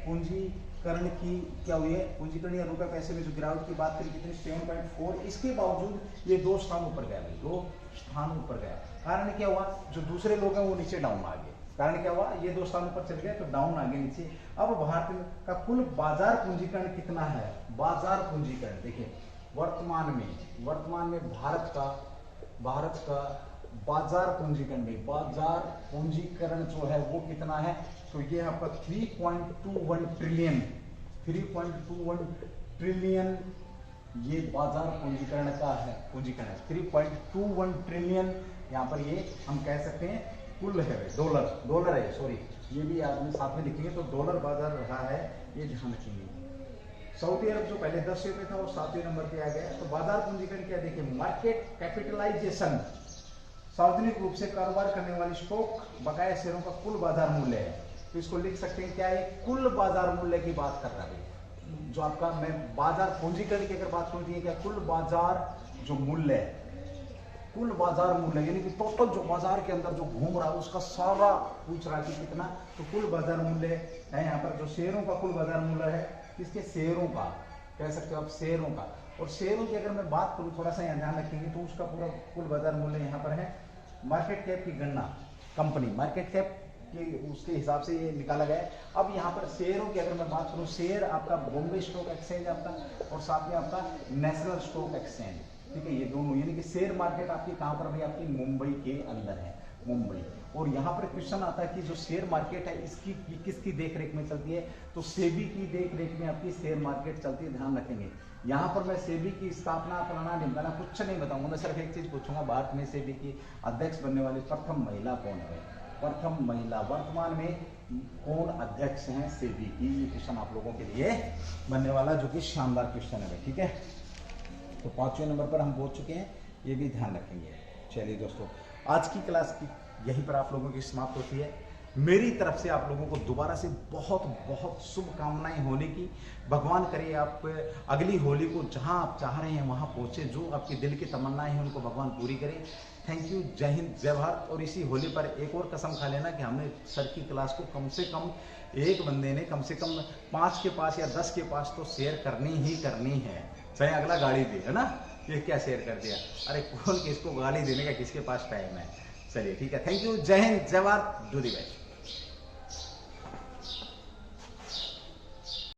पूंजीकरण की क्या हुई है, पूंजीकरण या रुपए पैसे में जो गिरावट की बात करी कितनी, 7.4। इसके बावजूद ये 2 स्थान ऊपर गया, 2 स्थान ऊपर गया। कारण क्या हुआ, जो दूसरे लोग हैं वो नीचे डाउन आ गए। कारण क्या हुआ, ये 2 स्थान ऊपर चल गए तो डाउन आ गए नीचे। अब भारत का कुल बाजार पूंजीकरण कितना है, बाजार पूंजीकरण देखिए वर्तमान में भारत का बाजार पूंजीकरण जो है वो कितना है, तो ये आपका 3.21 ट्रिलियन ये बाजार पूंजीकरण का है, 3.21 ट्रिलियन। यहाँ पर ये हम कह सकते हैं कुल है, डॉलर है, सॉरी, ये भी आदमी साथ में लिखेंगे तो डॉलर बाजार रहा है, ये ध्यान रखेंगे। सऊदी अरब जो पहले 10वें पे था वो 7वें नंबर पे आ गया। तो बाजार पूंजीकरण क्या, देखिए मार्केट कैपिटलाइजेशन, सार्वजनिक रूप से कारोबार करने वाली स्टॉक बकाया शेयरों का कुल बाजार मूल्य है। तो इसको लिख सकते हैं क्या है, कुल बाजार मूल्य की बात कर रहा है। जो आपका मैं बाजार पूंजीकरण की अगर बात करूँ, क्या कुल बाजार जो मूल्य है, कुल बाजार मूल्य यानी कि टोटल जो बाजार के अंदर जो घूम रहा है उसका सारा पूछ रहा है कि कितना, तो कुल बाजार मूल्य है। यहाँ पर जो शेयरों का कुल बाजार मूल्य है, किसके, शेयरों का कह सकते हो आप, शेयरों का। और शेयरों की अगर मैं बात करूं, थोड़ा सा यहाँ ध्यान रखेंगे, तो उसका पूरा कुल बाजार मूल्य यहाँ पर है। मार्केट कैप की गणना, कंपनी मार्केट कैप के उसके हिसाब से ये निकाला गया है। अब यहाँ पर शेयरों की अगर मैं बात करूं, शेयर आपका बॉम्बे स्टॉक एक्सचेंज आपका, और साथ में आपका नेशनल स्टॉक एक्सचेंज, ठीक है, ये दोनों, यानी कि शेयर मार्केट आपकी कहाँ पर भाई, आपकी मुंबई के अंदर है, मुंबई। और यहाँ पर क्वेश्चन आता है कि जो शेयर मार्केट है इसकी किसकी देखरेख में चलती है, तो सेबी की देखरेख में आपकी शेयर मार्केट चलती है। ध्यान रखेंगे, यहाँ पर मैं सेबी की स्थापना फलाना ढिमकाना कुछ नहीं बताऊंगा, मैं सिर्फ एक चीज पूछूंगा, भारत में सेबी की अध्यक्ष बनने वाली प्रथम महिला कौन है, प्रथम महिला, वर्तमान में कौन अध्यक्ष हैं सेबी की, ये क्वेश्चन आप लोगों के लिए बनने वाला, जो कि शानदार क्वेश्चन है, ठीक है। तो 5वें नंबर पर हम पहुंच चुके हैं, ये भी ध्यान रखेंगे। चलिए दोस्तों, आज की क्लास की यहीं पर आप लोगों की समाप्त होती है। मेरी तरफ से आप लोगों को दोबारा से बहुत बहुत शुभकामनाएं होने की। भगवान करे आप अगली होली को जहां आप चाह रहे हैं वहां पहुंचे, जो आपके दिल की तमन्नाएं हैं उनको भगवान पूरी करे। थैंक यू, जय हिंद, जय भारत। और इसी होली पर एक और कसम खा लेना कि हमने सर की क्लास को कम से कम एक बंदे ने कम से कम 5 के पास या 10 के पास तो शेयर करनी ही करनी है, चाहे अगला गाली दे, है ना। ये क्या शेयर कर दिया, अरे कौन किसको गाली देने का, किसके पास टाइम है। चलिए ठीक है, थैंक यू, जय हिंद, जय भारत, दूरी भाई।